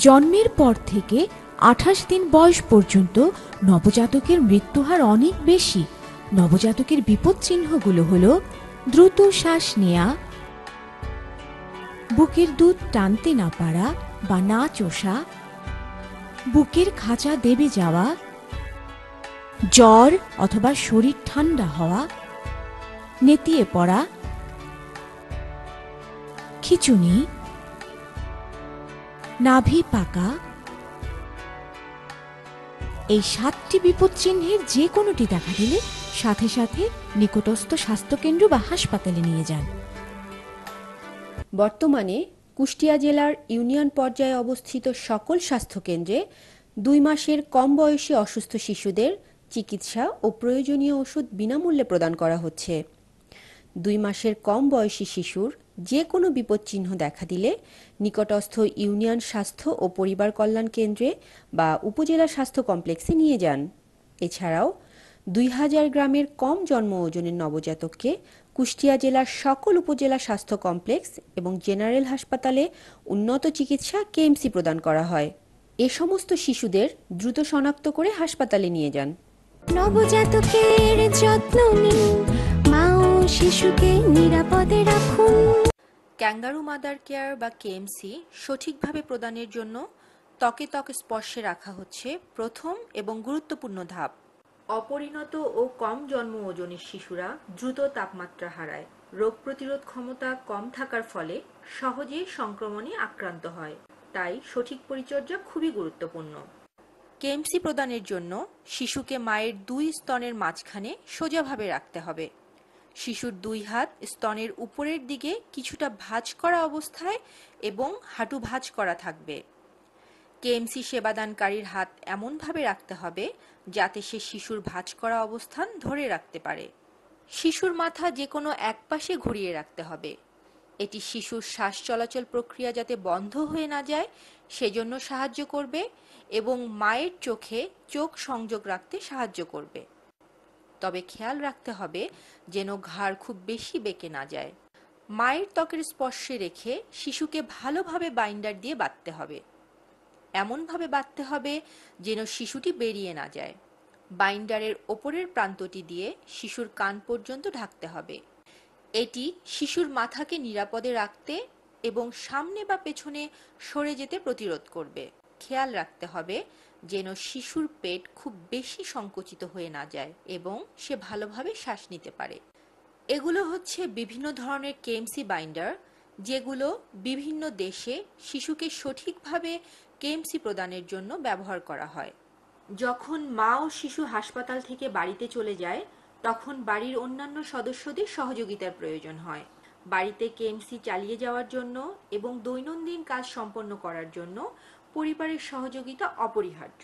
জন্মের পর থেকে 28 দিন বয়স পর্যন্ত নবজাতকের মৃত্যুহার অনেক বেশি। নবজাতকের বিপদ চিহ্নগুলো হলো দ্রুত শ্বাস নেয়া, বুকের দুধ টানতে না পারা বা না চোষা, বুকের খাঁচা দেবে যাওয়া, জ্বর অথবা শরীর ঠান্ডা হওয়া, নেতিয়ে পড়া, খিঁচুনি, নাভি পাকা। এই 7টি বিপদ চিহ্নের যে কোনোটি দেখা দিলে সাথে সাথে নিকটস্থ স্বাস্থ্যকেন্দ্র বা হাসপাতালে নিয়ে যান। বর্তমানে কুষ্টিয়া জেলার ইউনিয়ন পর্যায়ে অবস্থিত সকল স্বাস্থ্যকেন্দ্রে 2 মাসের কম বয়সী অসুস্থ শিশুদের চিকিৎসা ও প্রয়োজনীয় ওষুধ বিনামূল্যে প্রদান করা হচ্ছে। 2 মাসের কম বয়সী শিশুর যে কোনো বিপদচিহ্ন দেখা দিলে নিকটস্থ ইউনিয়ন স্বাস্থ্য ও পরিবার কল্যাণ কেন্দ্রে বা উপজেলা স্বাস্থ্য কমপ্লেক্সে নিয়ে যান। এছাড়াও 2000 গ্রামের কম জন্ম ওজনের নবজাতককে কুষ্টিয়া জেলার সকল উপজেলা স্বাস্থ্য কমপ্লেক্স এবং জেনারেল হাসপাতালে উন্নত চিকিৎসা কেএমসি প্রদান করা হয়। এ সমস্ত শিশুদের দ্রুত শনাক্ত করে হাসপাতালে নিয়ে যান। নবজাতকের যত্ন নিন, মা ও শিশুকে নিরাপদে রাখুন। ক্যাঙ্গারু মাদার কেয়ার বা কেএমসি সঠিকভাবে প্রদানের জন্য ত্বকে ত্বক স্পর্শে রাখা হচ্ছে প্রথম এবং গুরুত্বপূর্ণ ধাপ। অপরিণত ও কম জন্ম ওজনের শিশুরা দ্রুত তাপমাত্রা হারায়। রোগ প্রতিরোধ ক্ষমতা কম থাকার ফলে সহজে সংক্রমণে আক্রান্ত হয়। তাই সঠিক পরিচর্যা খুবই গুরুত্বপূর্ণ। কেএমসি প্রদানের জন্য শিশুকে মায়ের 2 স্তনের মাঝখানে সোজাভাবে রাখতে হবে। শিশুর 2 হাত স্তনের উপরের দিকে কিছুটা ভাঁজ করা অবস্থায় এবং হাঁটু ভাঁজ করা থাকবে। কেএমসি সেবাদানকারীর হাত এমনভাবে রাখতে হবে যাতে সে শিশুর ভাঁজ করা অবস্থান ধরে রাখতে পারে। শিশুর মাথা যে কোনো এক পাশে ঘুরিয়ে রাখতে হবে। এটি শিশুর শ্বাস চলাচল প্রক্রিয়া যাতে বন্ধ হয়ে না যায় সেজন্য সাহায্য করবে এবং মায়ের চোখে চোখ সংযোগ রাখতে সাহায্য করবে। তবে খেয়াল রাখতে হবে যেন ঘাড় খুব বেশি বেঁকে না যায়। মায়ের ত্বকের স্পর্শে রেখে শিশুকে ভালোভাবে বাইন্ডার দিয়ে বাঁধতে হবে। এমনভাবে বাঁধতে হবে যেন শিশুটি বেরিয়ে না যায়। বাইন্ডারের ওপরের প্রান্তটি দিয়ে শিশুর কান পর্যন্ত ঢাকতে হবে। এটি শিশুর মাথাকে নিরাপদে রাখতে এবং সামনে বা পেছনে সরে যেতে প্রতিরোধ করবে। খেয়াল রাখতে হবে যেন শিশুর পেট খুব বেশি সংকুচিত হয়ে না যায় এবং সে ভালোভাবে শ্বাস নিতে পারে। এগুলো হচ্ছে বিভিন্ন ধরনের কেএমসি বাইন্ডার যেগুলো বিভিন্ন দেশে শিশুকে সঠিকভাবে কেএমসি প্রদানের জন্য ব্যবহার করা হয়। যখন মা ও শিশু হাসপাতাল থেকে বাড়িতে চলে যায় তখন বাড়ির অন্যান্য সদস্যদের সহযোগিতার প্রয়োজন হয়। বাড়িতে কেএমসি চালিয়ে যাওয়ার জন্য এবং দৈনন্দিন কাজ সম্পন্ন করার জন্য পরিবারের সহযোগিতা অপরিহার্য।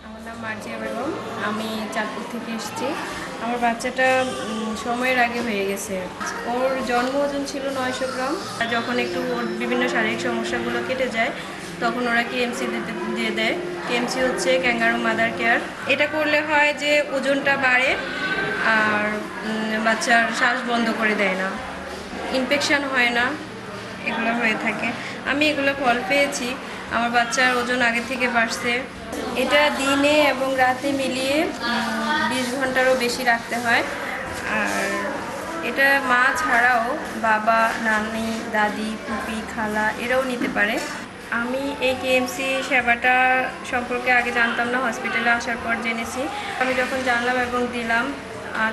আমার নাম মার্জিয়া বেগম, আমি চাঁদপুর থেকে এসেছি। আমার বাচ্চাটা সময়ের আগে হয়ে গেছে। ওর জন্ম ওজন ছিল 900 গ্রাম। যখন একটু ওর বিভিন্ন শারীরিক সমস্যাগুলো কেটে যায় তখন ওরা কেএমসি দিয়ে দেয়। কেএমসি হচ্ছে ক্যাঙ্গারু মাদার কেয়ার। এটা করলে হয় যে ওজনটা বাড়ে আর বাচ্চার শ্বাস বন্ধ করে দেয় না, ইনফেকশন হয় না, এগুলো হয়ে থাকে। আমি এগুলো ফল পেয়েছি। আমার বাচ্চার ওজন আগে থেকে বাড়ছে। এটা দিনে এবং রাতে মিলিয়ে 20 ঘন্টারও বেশি রাখতে হয়। আর এটা মা ছাড়াও বাবা, নানি, দাদি, ফুপি, খালা এরাও নিতে পারে। আমি এই কেএমসি সেবাটা সম্পর্কে আগে জানতাম না, হসপিটালে আসার পর জেনেছি। আমি যখন জানলাম এবং দিলাম,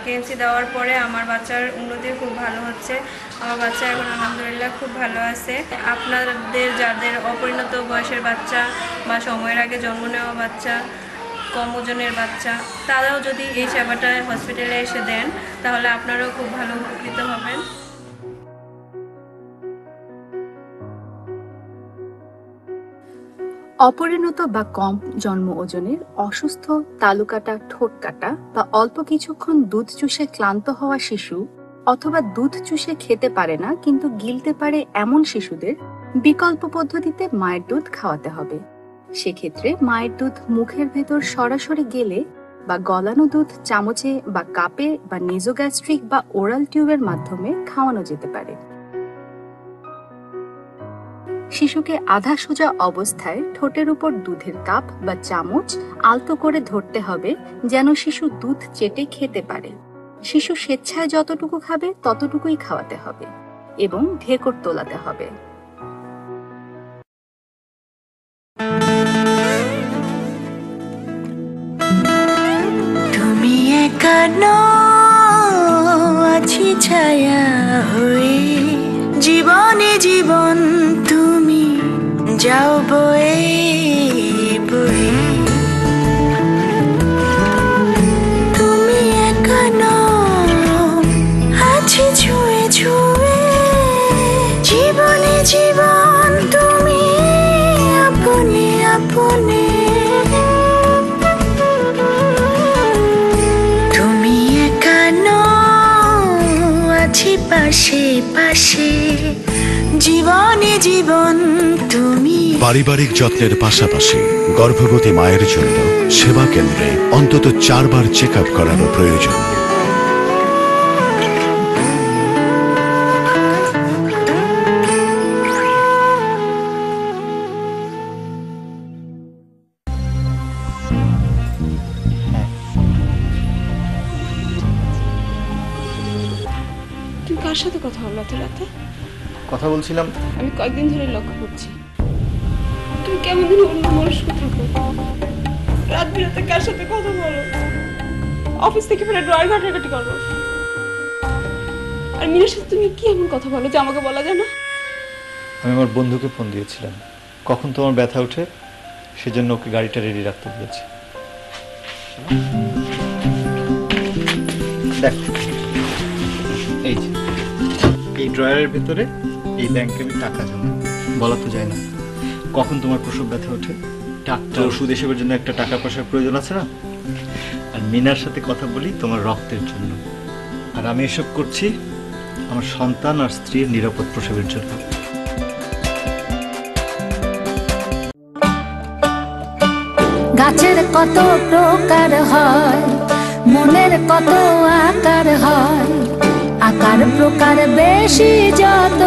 কেএমসি দেওয়ার পরে আমার বাচ্চার উন্নতি খুব ভালো হচ্ছে। আমার বাচ্চা এখন আলহামদুলিল্লাহ খুব ভালো আছে। আপনাদের যাদের অপরিণত বয়সের বাচ্চা বা সময়ের আগে জন্ম নেওয়া বাচ্চা, কম ওজনের বাচ্চা, তারাও যদি এই সেবাটা হসপিটালে এসে দেন তাহলে আপনারাও খুব ভালো উপকৃত হবেন। অপরিণত বা কম জন্ম ওজনের অসুস্থ, তালুকাটা, ঠোঁট কাটা বা অল্প কিছুক্ষণ দুধ চুষে ক্লান্ত হওয়া শিশু অথবা দুধ চুষে খেতে পারে না কিন্তু গিলতে পারে এমন শিশুদের বিকল্প পদ্ধতিতে মায়ের দুধ খাওয়াতে হবে। সেক্ষেত্রে মায়ের দুধ মুখের ভেতর সরাসরি গেলে বা গলানো দুধ চামচে বা কাপে বা নেজোগ্যাস্ট্রিক বা ওরাল টিউবের মাধ্যমে খাওয়ানো যেতে পারে। শিশুকে আধা সোজা অবস্থায় ঠোঁটের উপর দুধের কাপ বা চামচ আলতো করে ধরতে হবে, যেন শিশু দুধ চেটে খেতে পারে। শিশু স্বেচ্ছায় যতটুকু খাবে ততটুকুই খাওয়াতে হবে এবং ঢেকর তোলাতে হবে। তুমি একা নও, আছি ছায়া হয়ে, জীবনে জীবন তুমি যাও বয়ে বয়ে। তুমি একা নও, আছি ছুঁয়ে ছুঁয়ে, জীবনে জীবন তুমি আপনে আপনে। তুমি একা নও, আছি পাশে পাশে, জীবনে জীবন তুমি। পারিবারিক যত্নের পাশাপাশি গর্ভবতী মায়ের জন্য সেবা কেন্দ্রে অন্তত 4 বার চেক আপ করানো প্রয়োজন। তুমি কার সাথে কথা বললো এত রাতে? কথা বলছিলাম। আমি কয়েকদিন ধরে লক্ষ্য করছি তুমি কেমন দিন অন্য মানুষকে থাকো, রাত বিরাতে কার সাথে কথা বলো, অফিস থেকে ফিরে ড্রয়িং ঘাটাঘাটি করো। আর মিনার সাথে তুমি কি এমন কথা বলো যে আমাকে বলা যায় না? আমি আমার বন্ধুকে ফোন দিয়েছিলাম, কখন তোমার ব্যথা ওঠে সেজন্য ওকে গাড়িটা রেডি রাখতে বলেছি। দেখো এই যে এই ড্রয়ারের ভেতরে এই ব্যাংকে আমি টাকা জমা, বলা তো যায় না কখন তোমার প্রসব ব্যথা ওঠে। ডাক্তার ওষুধ এসবের জন্য একটা টাকা পয়সার প্রয়োজন আছে না। আর মিনার সাথে কথা বলি তোমার রক্তের জন্য, আর আমি এসব করছি আমার সন্তান আর স্ত্রীর নিরাপদ প্রসবের জন্য। গাছের কত প্রকার হয়, মনের কত আকার হয়, আকার প্রকার বেশি যত,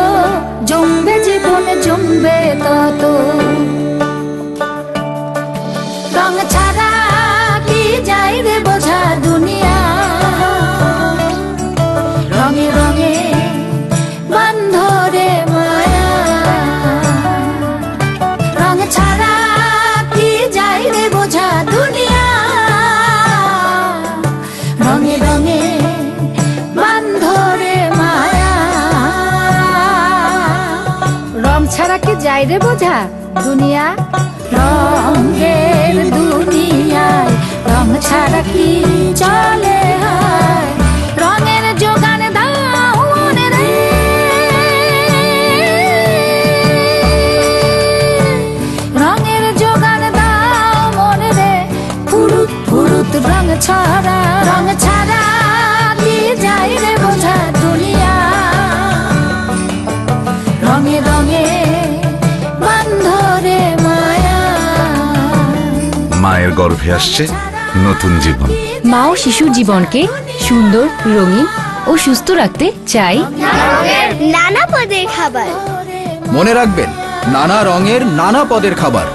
জমবে জীবনে জমবে তত। রং ছাড়া কি যাই রে বোঝা দুনিয়া, রঙে রঙে বান্ধরে মায়া। রং ছাড়া কি যাই রে বোঝা দুনিয়া, রঙে রঙে বান্ধরে মায়া। রং ছাড়া কি যাই রে বোঝা দুনিয়া, রঙের দুনিয়ায় রং ছাড়া কি চলে হয়। রঙের যোগান দাও মনে রে, রঙের যোগান দাও মনে রে, ফুরুত ফুরুত রং ছাড়া, রং ছাড়া কি যাই রে বোঝা দুনিয়া, রঙে রঙে বান্ধরে মায়া। মায়ের গর্ভে আসছে নতুন জীবন। মা ও শিশুর জীবনকে সুন্দর, রঙিন ও সুস্থ রাখতে চাই নানা পদের খাবার। মনে রাখবেন, নানা রঙের নানা পদের খাবার।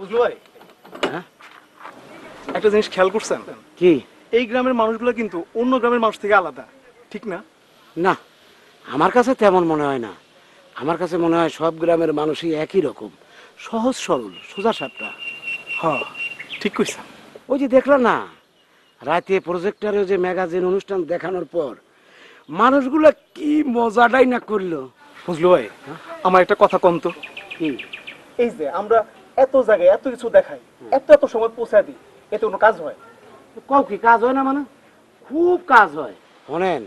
বুঝলো ভাই, একটা জিনিস খেয়াল করছেন কি? এই গ্রামের মানুষগুলো কিন্তু অন্য গ্রামের মানুষ থেকে আলাদা, ঠিক না? না, আমার কাছে তেমন মনে হয় না। আমার কাছে মনে হয় সব গ্রামের মানুষই একই রকম, সহজ সরল, সোজা সাপটা। হ্যাঁ, ঠিক কইছেন। ওই যে দেখলো না রাতে প্রজেক্টরে যে ম্যাগাজিন অনুষ্ঠান দেখানোর পর মানুষগুলো কি মজাটাই না করলো। বুঝলো ভাই, আমার একটা কথা কম তো। এই যে আমরা এত জায়গায় এত কিছু দেখাই, এত এত সময় পৌঁছায় দিই, এতে কোনো কাজ হয়? কও কি কাজ হয় না? মানে খুব কাজ হয়। শোনেন,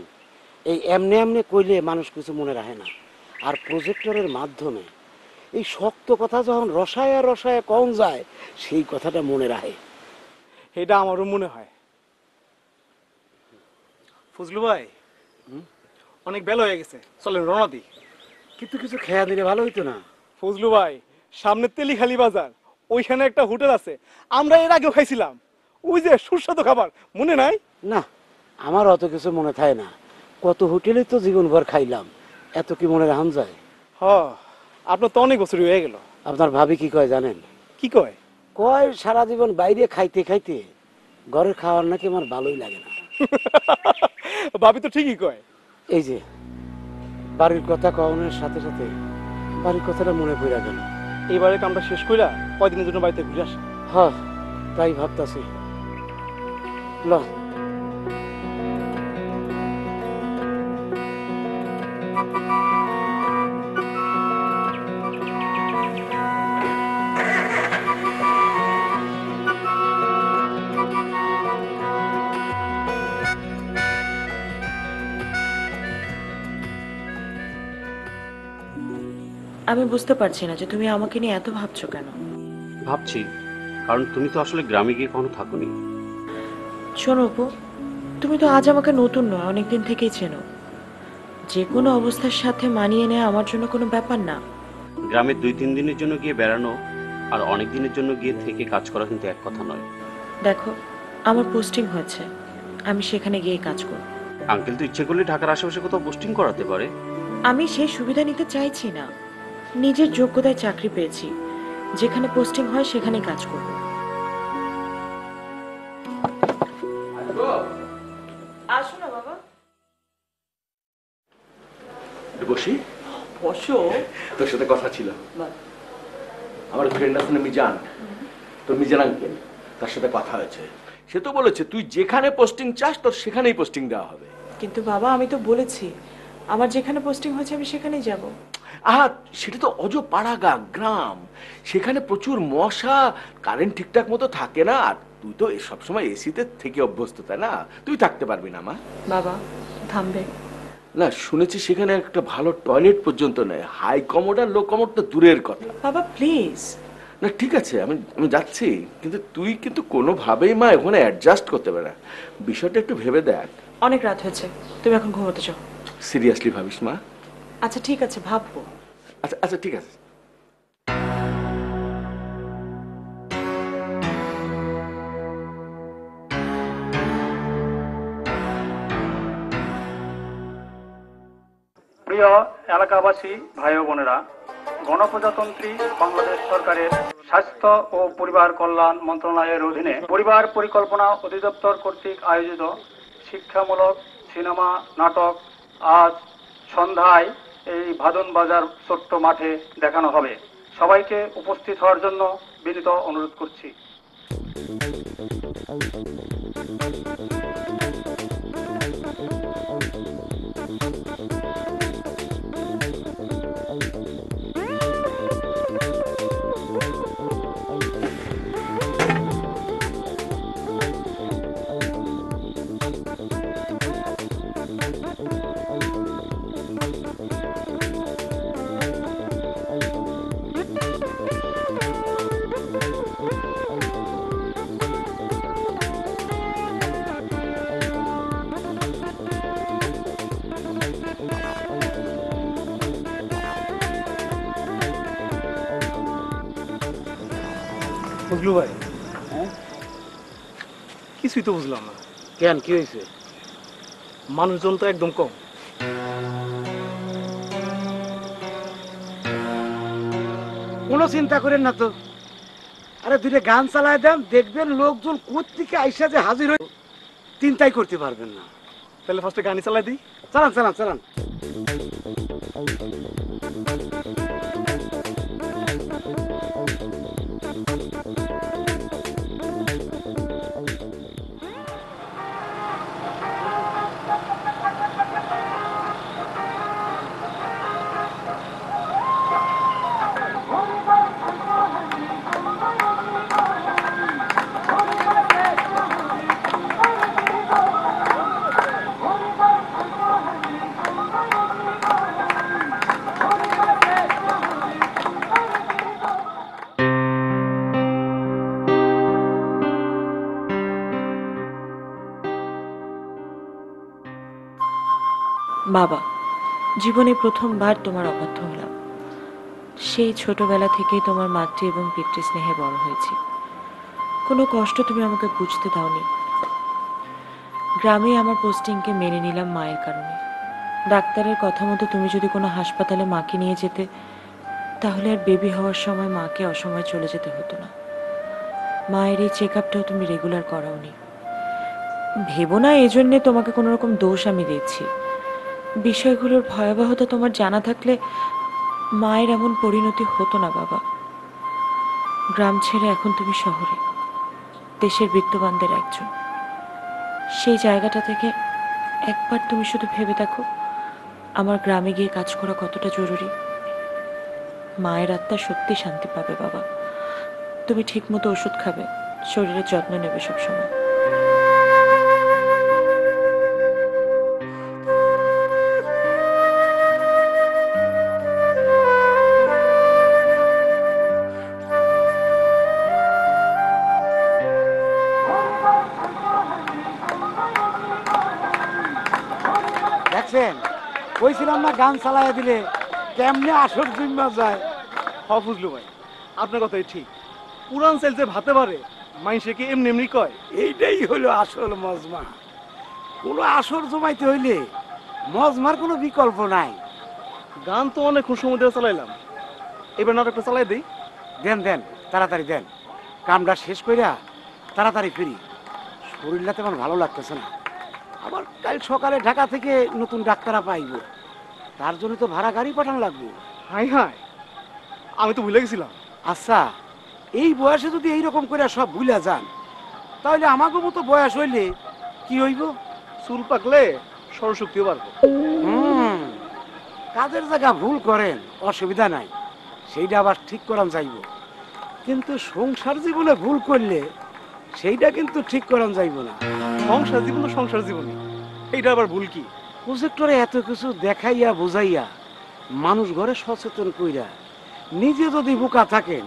এই এমনি এমনি কইলে মানুষ কিছু মনে রাখে না। আর প্রজেক্টরের মাধ্যমে এই শক্ত কথা যখন রসায় রসায় কম যায়, সেই কথাটা মনে রাখে। এটা আমারও মনে হয়। ফজলু ভাই, অনেক বেলা হয়ে গেছে, চলেন রওনা দিই। কিন্তু কিছু খেয়া দিলে ভালো হইতো না? ফজলু ভাই, সামনে তেলিখালি বাজার, ওইখানে একটা হোটেল আছে, আমরা এর আগেও খাইছিলাম, ওই যে সুস্বাদু খাবার, মনে নাই? না, আমার অত কিছু মনে থাকে না। কত হোটেলে তো জীবনভর খাইলাম, এত কি মনে রাখান যায়? হ্যাঁ, আপনার তো অনেক বছর হয়ে গেল। আপনার ভাবি কি কয় জানেন? কি কয়? কয় সারা জীবন বাইরে খাইতে খাইতে ঘরের খাওয়ার নাকি আমার ভালোই লাগে না। ভাবি তো ঠিকই কয়। এই যে বাড়ির কথা কওনের সাথে সাথে বাড়ির কথাটা মনে পড়ে গেল। এইবারে কামটা শেষ কইরা কয়দিনের জন্য বাড়িতে ঘুরে আসি। হ্যাঁ, তাই ভাবতাছি। ল আমি বুঝতে পারছি না যে তুমি আমাকে নিয়ে এত ভাবছো কেন। ভাবছি কারণ তুমি তো আসলে গ্রামে গিয়ে কখনো থাকোনি। শোনো অপু, তুমি তো আজ আমাকে নতুন নয়, অনেকদিন থেকেই চেনো। যে কোনো অবস্থার সাথে মানিয়ে নেওয়া আমার জন্য কোনো ব্যাপার না। গ্রামে 2-3 দিনের জন্য গিয়ে বেড়ানো আর অনেক দিনের জন্য গিয়ে থেকে কাজ করা কিন্তু এক কথা নয়। দেখো, আমার পোস্টিং হয়েছে, আমি সেখানে গিয়ে কাজ করব। আঙ্কেল তো ইচ্ছে করলে ঢাকার আশেপাশে কোথাও পোস্টিং করাতে পারে। আমি সেই সুবিধা নিতে চাইছি না। নিজের যোগ্যতায় চাকরি পেয়েছি, যেখানে পোস্টিং হয় সেখানেই কাজ করব। আসো না বাবা। বসি? বসো। তোর সাথে কথা ছিল। আমার ফ্রেন্ড আছে মিজান, তোর মিজান আঙ্কেল, তার সাথে কথা হয়েছে। সে তো বলেছে তুই যেখানে পোস্টিং চাস তোর সেখানেই পোস্টিং দেওয়া হবে। কিন্তু বাবা, আমি তো বলেছি আমার যেখানে পোস্টিং হয়েছে আমি সেখানেই যাব। আহা, সেটা তো অজপাড়াগা গ্রাম, সেখানে প্রচুর মশা, কারেন্ট ঠিকঠাক মতো থাকে না। আর তুই তো সবসময় এসিতে থেকে অভ্যস্ত, তাই না? তুই থাকতে পারবি না মা। বাবা থামবে না, শুনেছি সেখানে একটা ভালো টয়লেট পর্যন্ত নেই। হাই কমোড আর লো কমোড তো দূরের কথা। বাবা প্লিজ। না ঠিক আছে, আমি যাচ্ছি, কিন্তু তুই কিন্তু কোনোভাবেই মা ওখানে অ্যাডজাস্ট করতে পারে না। বিষয়টা একটু ভেবে দেখ। অনেক রাত হয়েছে, তুমি এখন ঘুমোতে যাও। সিরিয়াসলি ভাবিস মা? আচ্ছা ঠিক আছে, ভাববো। আচ্ছা আচ্ছা ঠিক আছে। প্রিয় এলাকাবাসী ভাই ও বোনেরা, গণপ্রজাতন্ত্রী বাংলাদেশ সরকারের স্বাস্থ্য ও পরিবার কল্যাণ মন্ত্রণালয়ের অধীনে পরিবার পরিকল্পনা অধিদপ্তর কর্তৃক আয়োজিত শিক্ষামূলক সিনেমা নাটক আজ সন্ধ্যায় এই ভাদন বাজার ছোট্ট মাঠে দেখানো হবে। সবাইকে উপস্থিত হওয়ার জন্য বিনীত অনুরোধ করছি। বুঝলু ভাই, কিছুই তো বুঝলাম না। কেন, কি হয়েছে? মানুষজন তো একদম কম। কোনো চিন্তা করেন না তো, আরে দুইটা গান চালায় দেন, দেখবেন লোকজন কোত্থেকে আইসা যে হাজির হয়ে চিন্তাই করতে পারবেন না। তাহলে ফার্স্টে গানই চালাই দিই। চালান চালান চালান। বাবা, জীবনে প্রথমবার তোমার অবাধ্য হলাম। সেই ছোটবেলা থেকেই তোমার মাতৃ এবং পিতৃ স্নেহে বড় হয়েছি। কোনো কষ্ট তুমি আমাকে বুঝতে দাওনি। গ্রামে আমার পোস্টিংকে মেনে নিলাম মায়ের কারণে। ডাক্তারের কথা মতো তুমি যদি কোনো হাসপাতালে মাকে নিয়ে যেতে, তাহলে আর বেবি হওয়ার সময় মাকে অসময়ে চলে যেতে হতো না। মায়ের এই চেক আপটাও তুমি রেগুলার করাওনি। ভেবো না এজন্যে তোমাকে কোনো রকম দোষ আমি দিচ্ছি। বিষয়গুলোর ভয়াবহতা তোমার জানা থাকলে মায়ের এমন পরিণতি হতো না বাবা। গ্রাম ছেড়ে এখন তুমি শহরে, দেশের বিত্তবানদের একজন। সেই জায়গাটা থেকে একবার তুমি শুধু ভেবে দেখো আমার গ্রামে গিয়ে কাজ করা কতটা জরুরি। মায়ের আত্মা সত্যি শান্তি পাবে বাবা। তুমি ঠিক মতো ওষুধ খাবে, শরীরের যত্ন নেবে সবসময়। দেখছেন, কইছিলাম না গান চালাইয়া দিলে কেমনে আসর জিম্মা যায়। বুঝলো ভাই, আপনার কথাই ঠিক। পুরান সেল যে ভাতে পারে মাইনসে কি এমনি এমনি কয়। এইটাই হলো আসল মজমা। কোনো আসর জমাইতে হইলে মজমার কোনো বিকল্প নাই। গান তো অনেকক্ষণ সময় ধরে চালাইলাম, এবার নাটকটা চালাই দিই। দেন দেন, তাড়াতাড়ি দেন, কামটা শেষ কইরা তাড়াতাড়ি ফিরি। শরীরটা তেমন ভালো লাগতেছে না। আবার কাল সকালে ঢাকা থেকে নতুন ডাক্তারা পাইব, তার জন্য তো ভাড়া গাড়ি পাঠানো লাগবে। হাই হাই, আমি তো ভুলে গেছিলাম। আচ্ছা, এই বয়সে যদি এইরকম করে সব ভুলে যান, তাহলে আমাকে মতো বয়স হইলে কি হইব? চুল পাকলে সরশক্তিও পারবো। কাজের জায়গা ভুল করেন, অসুবিধা নাই, সেইটা আবার ঠিক করান যাইব। কিন্তু সংসার জীবনে ভুল করলে সেইটা কিন্তু ঠিক করান যাইব না। সংসার জীবন তো সংসার জীবনে, এইটা আবার ভুল কি? প্রজেক্টরে এত কিছু দেখাইয়া বুঝাইয়া মানুষ ঘরে সচেতন কইরা নিজে যদি বোকা থাকেন,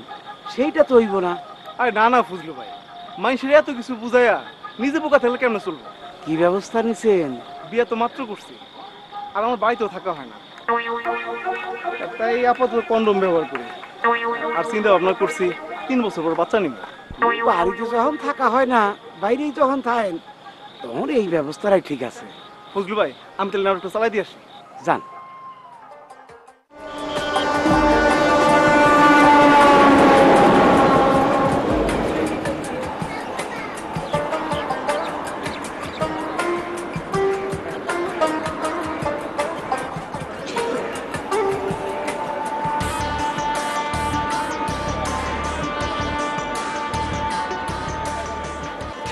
সেইটা তো হইব না। আরে না না ফুজলু ভাই, মানুষের এত কিছু বুঝাইয়া নিজে বোকা থাকলে কেমনে চলবো? কি ব্যবস্থা নিছেন? বিয়ে তো মাত্র করছি, আর আমার বাড়িতেও থাকা হয় না, তাই আপাতত কন্ডম ব্যবহার করি। আর চিন্তা ভাবনা করছি 3 বছর পর বাচ্চা নিব। বাড়িতে যখন থাকা হয় না, বাইরেই যখন থাকেন, তখন এই ব্যবস্থাটাই ঠিক আছে। ফজলু ভাই, আমি তাহলে নাটকটা চালাই দিয়ে আসি। যান।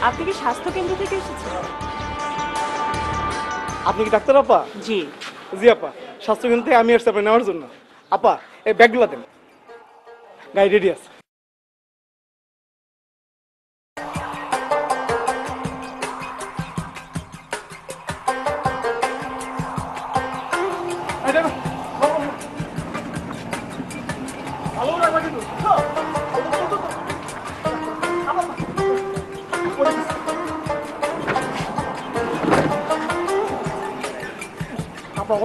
আপনি কি স্বাস্থ্য কেন্দ্র থেকে এসেছেন? আপনি কি ডাক্তার আপা? জি জি আপা, স্বাস্থ্য কেন্দ্র থেকে আমি আসছি আপনার নেওয়ার জন্য। আপা, এই ব্যাগগুলো দেন, গাড়ি রেডি আছে।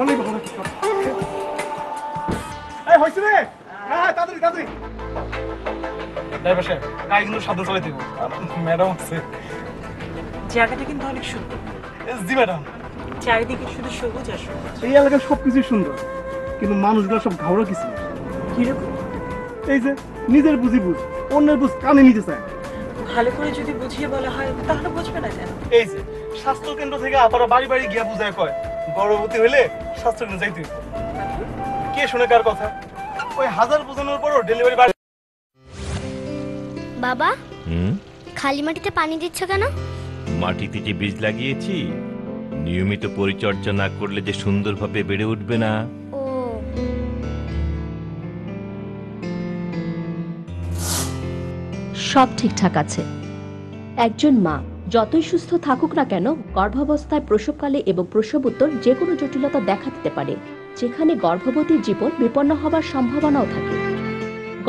অনেক ভালো হয়েছে রে। হ্যাঁ, তাড়াতাড়ি তাড়াতাড়ি। ড্রাইভার সাহেব, গাড়ি কিন্তু সাবধানে চালাতে হবে। ম্যাডাম আছে। জায়গাটা কিন্তু অনেক সুন্দর। জি ম্যাডাম। চারিদিকে শুধু সবুজ আর সবুজ। এই এলাকার সবকিছু সুন্দর, কিন্তু মানুষগুলো সব ঘাওড়া কিছু। কিরকম? এই যে নিজের বুঝি বুঝ, অন্যের বুঝ কানে নিতে চায় না। ভালো করে যদি বুঝিয়ে বলা হয় তাহলে বুঝবে না কেন? এই যে স্বাস্থ্য কেন্দ্র থেকে আপারা বাড়ি বাড়ি গিয়া বুঝায় কয় গর্ভবতী হইলে স্বাস্থ্য কেন্দ্র যাইতে হইব। কে শুনে কার কথা? ওই হাজার বোঝানোর পরও ডেলিভারি বাড়ি। বাবা, খালি মাটিতে পানি দিচ্ছ কেন? মাটিতে যে বীজ লাগিয়েছি, নিয়মিত পরিচর্যা না করলে যে সুন্দরভাবে বেড়ে উঠবে না। সব ঠিকঠাক আছে। একজন মা যতই সুস্থ থাকুক না কেন, গর্ভাবস্থায়, প্রসবকালে এবং প্রসবোত্তর যে কোনো জটিলতা দেখা দিতে পারে, যেখানে গর্ভবতীর জীবন বিপন্ন হবার সম্ভাবনাও থাকে।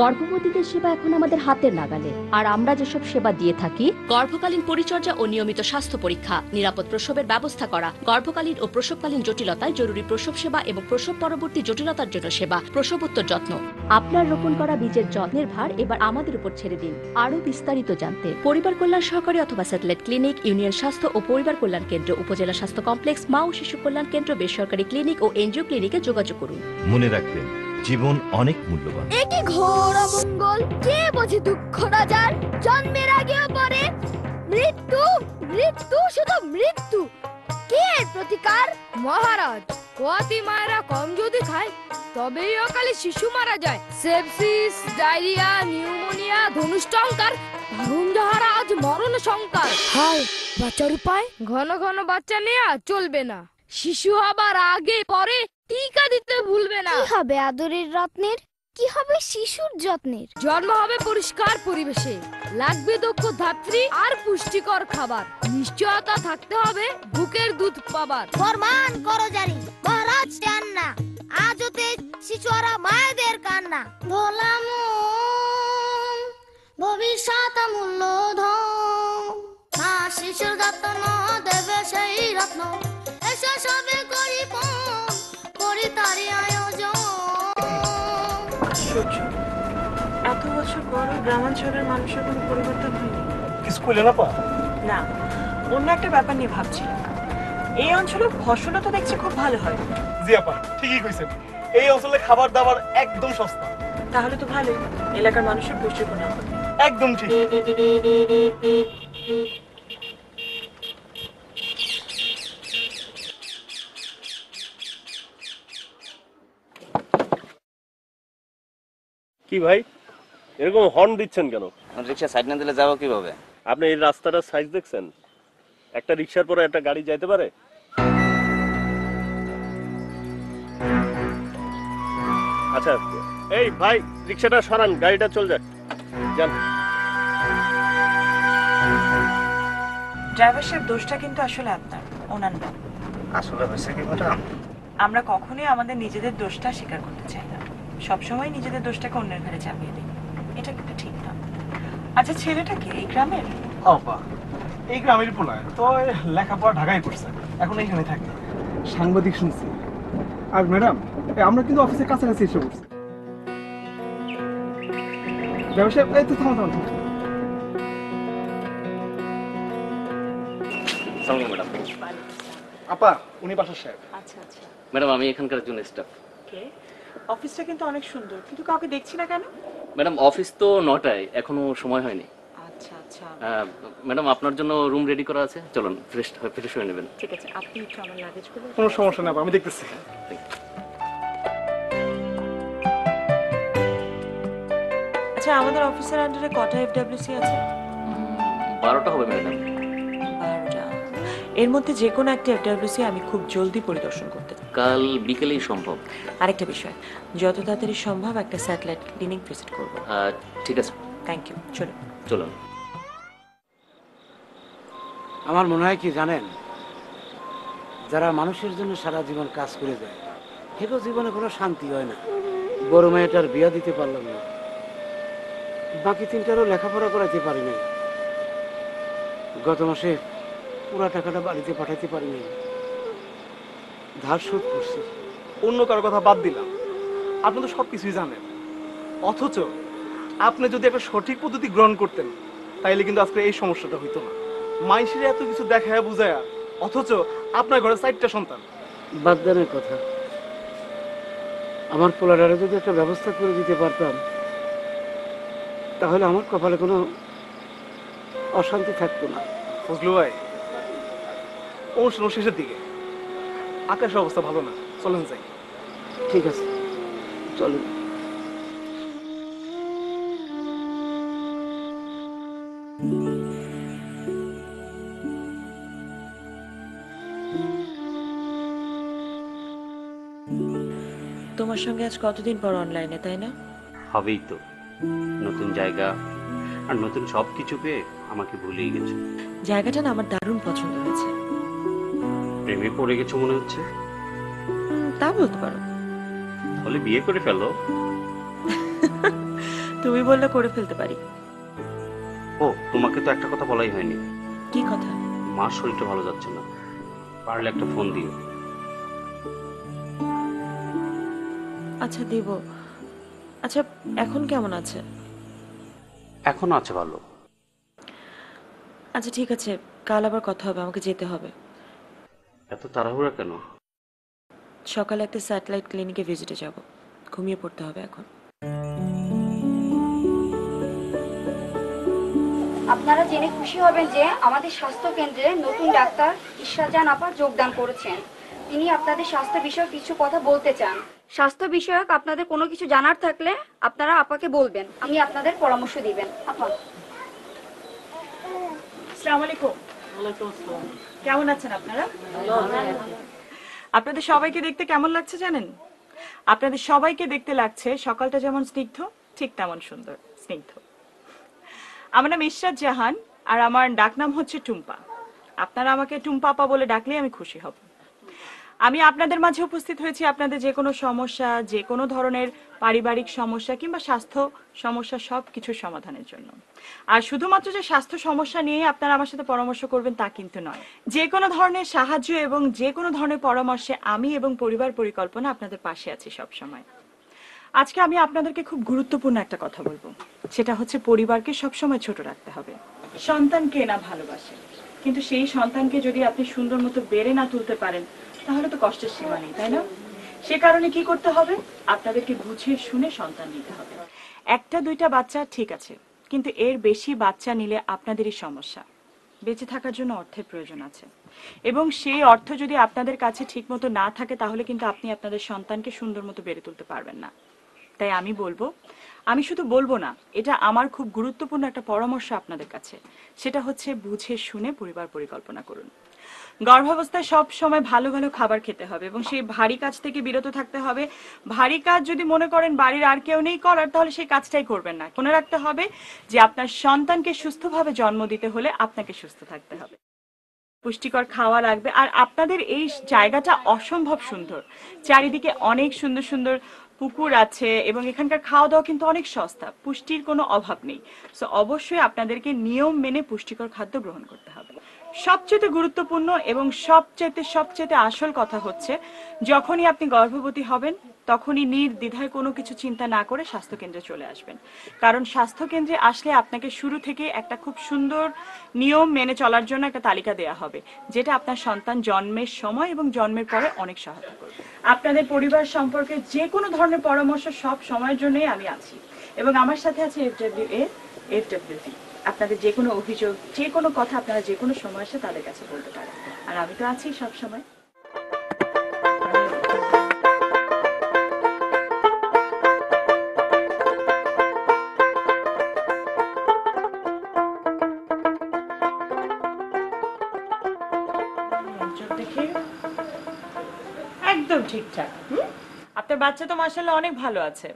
গর্ভবতীদের সেবা এখন আমাদের হাতের নাগালে, আর আমরা যেসব সেবা দিয়ে থাকি, গর্ভকালীন পরিচর্যা ও নিয়মিত স্বাস্থ্য পরীক্ষা, নিরাপদ প্রসবের ব্যবস্থা করা, গর্ভকালীন ও প্রসবকালীন জটিলতায় জরুরি প্রসব সেবা এবং প্রসব পরবর্তী জটিলতার জন্য সেবা, প্রসবোত্তর যত্ন। আপনার রোপণ করা বীজের যত্নের ভার এবার আমাদের উপর ছেড়ে দিন। আরো বিস্তারিত জানতে পরিবার কল্যাণ সহকারী অথবা স্যাটেলাইট ক্লিনিক, ইউনিয়ন স্বাস্থ্য ও পরিবার কল্যাণ কেন্দ্র, উপজেলা স্বাস্থ্য কমপ্লেক্স, মা ও শিশু কল্যাণ কেন্দ্র, বেসরকারি ক্লিনিক ও এনজিও ক্লিনিকে যোগাযোগ করুন। মনে রাখবেন, জীবন অনেক মূল্যবান। এটি ঘোর অমঙ্গল, কে বোঝে দুঃখ রাজার? জন্মের আগেও পরে মৃত্যু, মৃত্যু, শুধু মৃত্যু। কে এর প্রতিকার? মহারাজ, কোয়াতি মায়েরা কম যদি খায় তবেই অকালে শিশু মারা যায়। সেপসিস, ডায়রিয়া, নিউমোনিয়া, ধনুষ্টঙ্কার, দারুণ যাহারা আজ মরণ সংকার। হায়, বাচ্চার উপায়? ঘন ঘন বাচ্চা নেয়া চলবে না। শিশু হবার আগে পরে টিকা দিতে ভুলবে না। কি হবে আদরের রত্নের? কি হবে শিশুর যত্নের? জন্ম হবে পরিষ্কার পরিবেশে, লাগবে দক্ষ ধাত্রী আর পুষ্টিকর খাবার। নিশ্চয়তা থাকতে হবে বুকের দুধ পাবার। ফরমান করো জারি, মহারাজ চান না আজ হতে শিশুরা মায়েদের কান্না। ধোলাম ভবিষ্যৎ মূল্য ধন, মা শিশুর যত্ন দেবে সেই রত্ন। এসে সবে করি পণ, করি তারি আয়োজন। এত বছর পর গ্রামাঞ্চলের মানুষের কোনো পরিবর্তন হয়নি। কিছু কইলে না পা? না, অন্য একটা ব্যাপার নিয়ে ভাবছিলাম। এই অঞ্চলে ফসলও তো দেখছি খুব ভালো হয়। জি আপা, ঠিকই কইছেন। এই অঞ্চলে খাবার দাবার একদম সস্তা। তাহলে তো ভালোই, এলাকার মানুষের পুষ্টির গুণ হবে। একদম ঠিক। কি ভাই, এরকম হর্ন দিচ্ছেন কেন? রিক্সা সাইড না দিলে যাবো কিভাবে? আপনি এই রাস্তাটার সাইজ দেখছেন? একটা রিক্সার পরে একটা গাড়ি যাইতে পারে? আচ্ছা, এই ভাই রিক্সাটা সরান, গাড়িটা চল যাক। যান। ড্রাইভার সাহেব, দোষটা কিন্তু আসলে আপনার, ওনার না। আসলে হয়েছে কি ম্যাডাম, আমরা কখনোই আমাদের নিজেদের দোষটা স্বীকার করতে চাই না, সবসময় নিজেদের দোষটাকে অন্যের ঘাড়ে চাপিয়ে দিই। এটা কিন্তু ঠিক না। আচ্ছা, ছেলেটা কি এই গ্রামের? আপা, এই গ্রামের পোলা, তো লেখাপড়া ঢাকায় করছে, এখন এইখানে থাকে। সাংবাদিক শুনছি। আর ম্যাডাম, আমরা কিন্তু অফিসের কাছাকাছি এসে পড়ছি। ব্যবসায় এই তো থামো। সালাম ম্যাডাম। আপা, উনি বাসার সাহেব। আচ্ছা আচ্ছা। ম্যাডাম, আমি এখানকার একজন স্টাফ। ওকে, অফিসটা কিন্তু অনেক সুন্দর, কিন্তু কাউকে দেখছি না কেন? ম্যাডাম, অফিস তো 9টায়, এখনো সময় হয়নি। আচ্ছা আচ্ছা। ম্যাডাম, আপনার জন্য রুম রেডি করা আছে, চলুন ফ্রেশ হয়ে নেবেন। ঠিক আছে, আপনি একটু আমার লাগেজগুলো। কোনো সমস্যা নেই, আমি দেখতেছি। আচ্ছা, আমাদের অফিসের আন্ডারে কটা এফডব্লিউসি আছে? 12টা হবে ম্যাডাম। 12টা। এর মধ্যে যে কোনো একটা এফডব্লিউসি আমি খুব জলদি পরিদর্শন করতে চাই। কাল বিকেলেই সম্ভব। আরেকটা বিষয়, যত তাড়াতাড়ি সম্ভব একটা স্যাটেলাইট ক্লিনিক ভিজিট করব। ঠিক আছে। Thank you. চলুন। আমার মনে হয় কি জানেন, যারা মানুষের জন্য সারা জীবন কাজ করে যায়, সেটাও জীবনে কোনো শান্তি হয় না। বড় মেয়েটার বিয়া দিতে পারলাম না, বাকি 3টারও লেখাপড়া করাইতে পারি নাই। গত মাসে পুরা টাকাটা বাড়িতে পাঠাইতে পারি নাই, ধার শোধ করছি। অন্য কারো কথা বাদ দিলাম, আপনি তো সবকিছুই জানেন। অথচ আপনি যদি একটা সঠিক পদ্ধতি গ্রহণ করতেন, তাইলে কিন্তু আজকে এই সমস্যাটা হইতো না। মাইশির এত কিছু দেখায় বুঝায়া, অথচ আপনার ঘরে 4টা সন্তান। বাদ দেনের কথা, আমার পোলাডারে যদি একটা ব্যবস্থা করে দিতে পারতাম, তাহলে আমার কপালে কোনো অশান্তি থাকতো না। ফজলু ভাই, অনুষ্ঠান শেষের দিকে আকাশের অবস্থা ভালো না, চলেন যাই। ঠিক আছে, চলুন। তোমার সঙ্গে আজ কতদিন পর অনলাইনে, তাই না? হবেই তো, নতুন জায়গা আর নতুন সব কিছু পেয়ে আমাকে ভুলেই গেছো। জায়গাটা না আমার দারুণ পছন্দ হয়েছে। প্রেমে পড়ে গেছো মনে হচ্ছে। তা বলতে পারো। তাহলে বিয়ে করে ফেলো। তুমি বললে করে ফেলতে পারি। ও, তোমাকে তো একটা কথা বলাই হয়নি। কি কথা? মার শরীরটা ভালো যাচ্ছে না, পারলে একটা ফোন দিও। আচ্ছা দিব। আচ্ছা এখন কেমন আছে? এখন আছে ভালো। আচ্ছা ঠিক আছে, কাল আবার কথা হবে, আমাকে যেতে হবে। এত তাড়াহুড়া কেন? সকালে একটা স্যাটেলাইট ক্লিনিকে ভিজিটে যাব, ঘুমিয়ে পড়তে হবে এখন। আপনারা জেনে খুশি হবেন যে আমাদের স্বাস্থ্য কেন্দ্রে নতুন ডাক্তার ইশরাজান আপা যোগদান করেছেন। তিনি আপনাদের স্বাস্থ্য বিষয়ক কিছু কথা বলতে চান। স্বাস্থ্য বিষয়ক আপনাদের কোনো কিছু জানার থাকলে আপনারা আপাকে বলবেন, আমি আপনাদের পরামর্শ দিবেন। আপা। আসসালামু আলাইকুম। কেমন আছেন আপনারা? আপনাদের সবাইকে দেখতে কেমন লাগছে জানেন? আপনাদের সবাইকে দেখতে লাগছে সকালটা যেমন স্নিগ্ধ, ঠিক তেমন সুন্দর স্নিগ্ধ। আমার নাম ইশরাত জাহান আর আমার ডাকনাম হচ্ছে টুম্পা। আপনারা আমাকে টুম্পা আপা বলে ডাকলেই আমি খুশি হব। আমি আপনাদের মাঝে উপস্থিত হয়েছি আপনাদের যে কোনো সমস্যা, যে কোনো ধরনের পারিবারিক সমস্যা কিংবা স্বাস্থ্য সমস্যা সব কিছুর সমাধানের জন্য। আর শুধুমাত্র যে স্বাস্থ্য সমস্যা নিয়ে আপনারা আমার সাথে পরামর্শ করবেন তা কিন্তু নয়। যে কোনো ধরনের সাহায্য এবং যে কোনো ধরনের পরামর্শে আমি এবং পরিবার পরিকল্পনা আপনাদের পাশে আছি সব সময়। আজকে আমি আপনাদেরকে খুব গুরুত্বপূর্ণ একটা কথা বলবো, সেটা হচ্ছে পরিবারকে সবসময় ছোট রাখতে হবে। সন্তানকে না ভালোবাসে, কিন্তু সেই সন্তানকে যদি আপনি সুন্দর মতো বেড়ে না তুলতে পারেন তাহলে তো কষ্টের সীমা নেই, তাই না? সে কারণে কি করতে হবে? আপনাদেরকে বুঝিয়ে শুনে সন্তান নিতে হবে। একটা দুইটা বাচ্চা ঠিক আছে, কিন্তু এর বেশি বাচ্চা নিলে আপনাদেরই সমস্যা। বেঁচে থাকার জন্য অর্থের প্রয়োজন আছে, এবং সেই অর্থ যদি আপনাদের কাছে ঠিক মতো না থাকে তাহলে কিন্তু আপনি আপনাদের সন্তানকে সুন্দর মতো বেড়ে তুলতে পারবেন না। তাই আমি বলবো, আমি শুধু বলবো না, এটা আমার খুব গুরুত্বপূর্ণ একটা পরামর্শ আপনাদের কাছে, সেটা হচ্ছে বুঝে শুনে পরিবার পরিকল্পনা করুন। গর্ভাবস্থায় সব সময় ভালো ভালো খাবার খেতে হবে এবং সেই ভারী কাজ থেকে বিরত থাকতে হবে। ভারী কাজ যদি মনে করেন বাড়ির আর কেউ নেই করার, তাহলে সেই কাজটাই করবেন না। মনে রাখতে হবে যে আপনার সন্তানকে সুস্থভাবে জন্ম দিতে হলে আপনাকে সুস্থ থাকতে হবে, পুষ্টিকর খাওয়া লাগবে। আর আপনাদের এই জায়গাটা অসম্ভব সুন্দর, চারিদিকে অনেক সুন্দর সুন্দর পুকুর আছে এবং এখানকার খাওয়া দাওয়া কিন্তু অনেক সস্তা, পুষ্টির কোনো অভাব নেই। সো অবশ্যই আপনাদেরকে নিয়ম মেনে পুষ্টিকর খাদ্য গ্রহণ করতে হবে। সবচেয়ে গুরুত্বপূর্ণ এবং সবচেয়ে আসল কথা হচ্ছে, যখনই আপনি গর্ভবতী হবেন তখনই নির্দ্বিধায় কোনো কিছু চিন্তা না করে স্বাস্থ্যকেন্দ্রে চলে আসবেন। কারণ স্বাস্থ্যকেন্দ্রে আসলে আপনাকে শুরু থেকে একটা খুব সুন্দর নিয়ম মেনে চলার জন্য একটা তালিকা দেওয়া হবে, যেটা আপনার সন্তান জন্মের সময় এবং জন্মের পরে অনেক সহায়তা করবে। আপনাদের পরিবার সম্পর্কে যে কোনো ধরনের পরামর্শ সব সময়ের জন্যই আমি আছি, এবং আমার সাথে আছে FWA-FWD। আপনাদের যে কোনো অভিযোগ, যে কোনো কথা আপনারা যে কোনো সময় এসে তাদের কাছে বলতে পারেন, আর আমি তো আছি সব সময়। একদম ঠিকঠাক। আপনার বাচ্চা তো মাশাআল্লাহ অনেক ভালো আছে।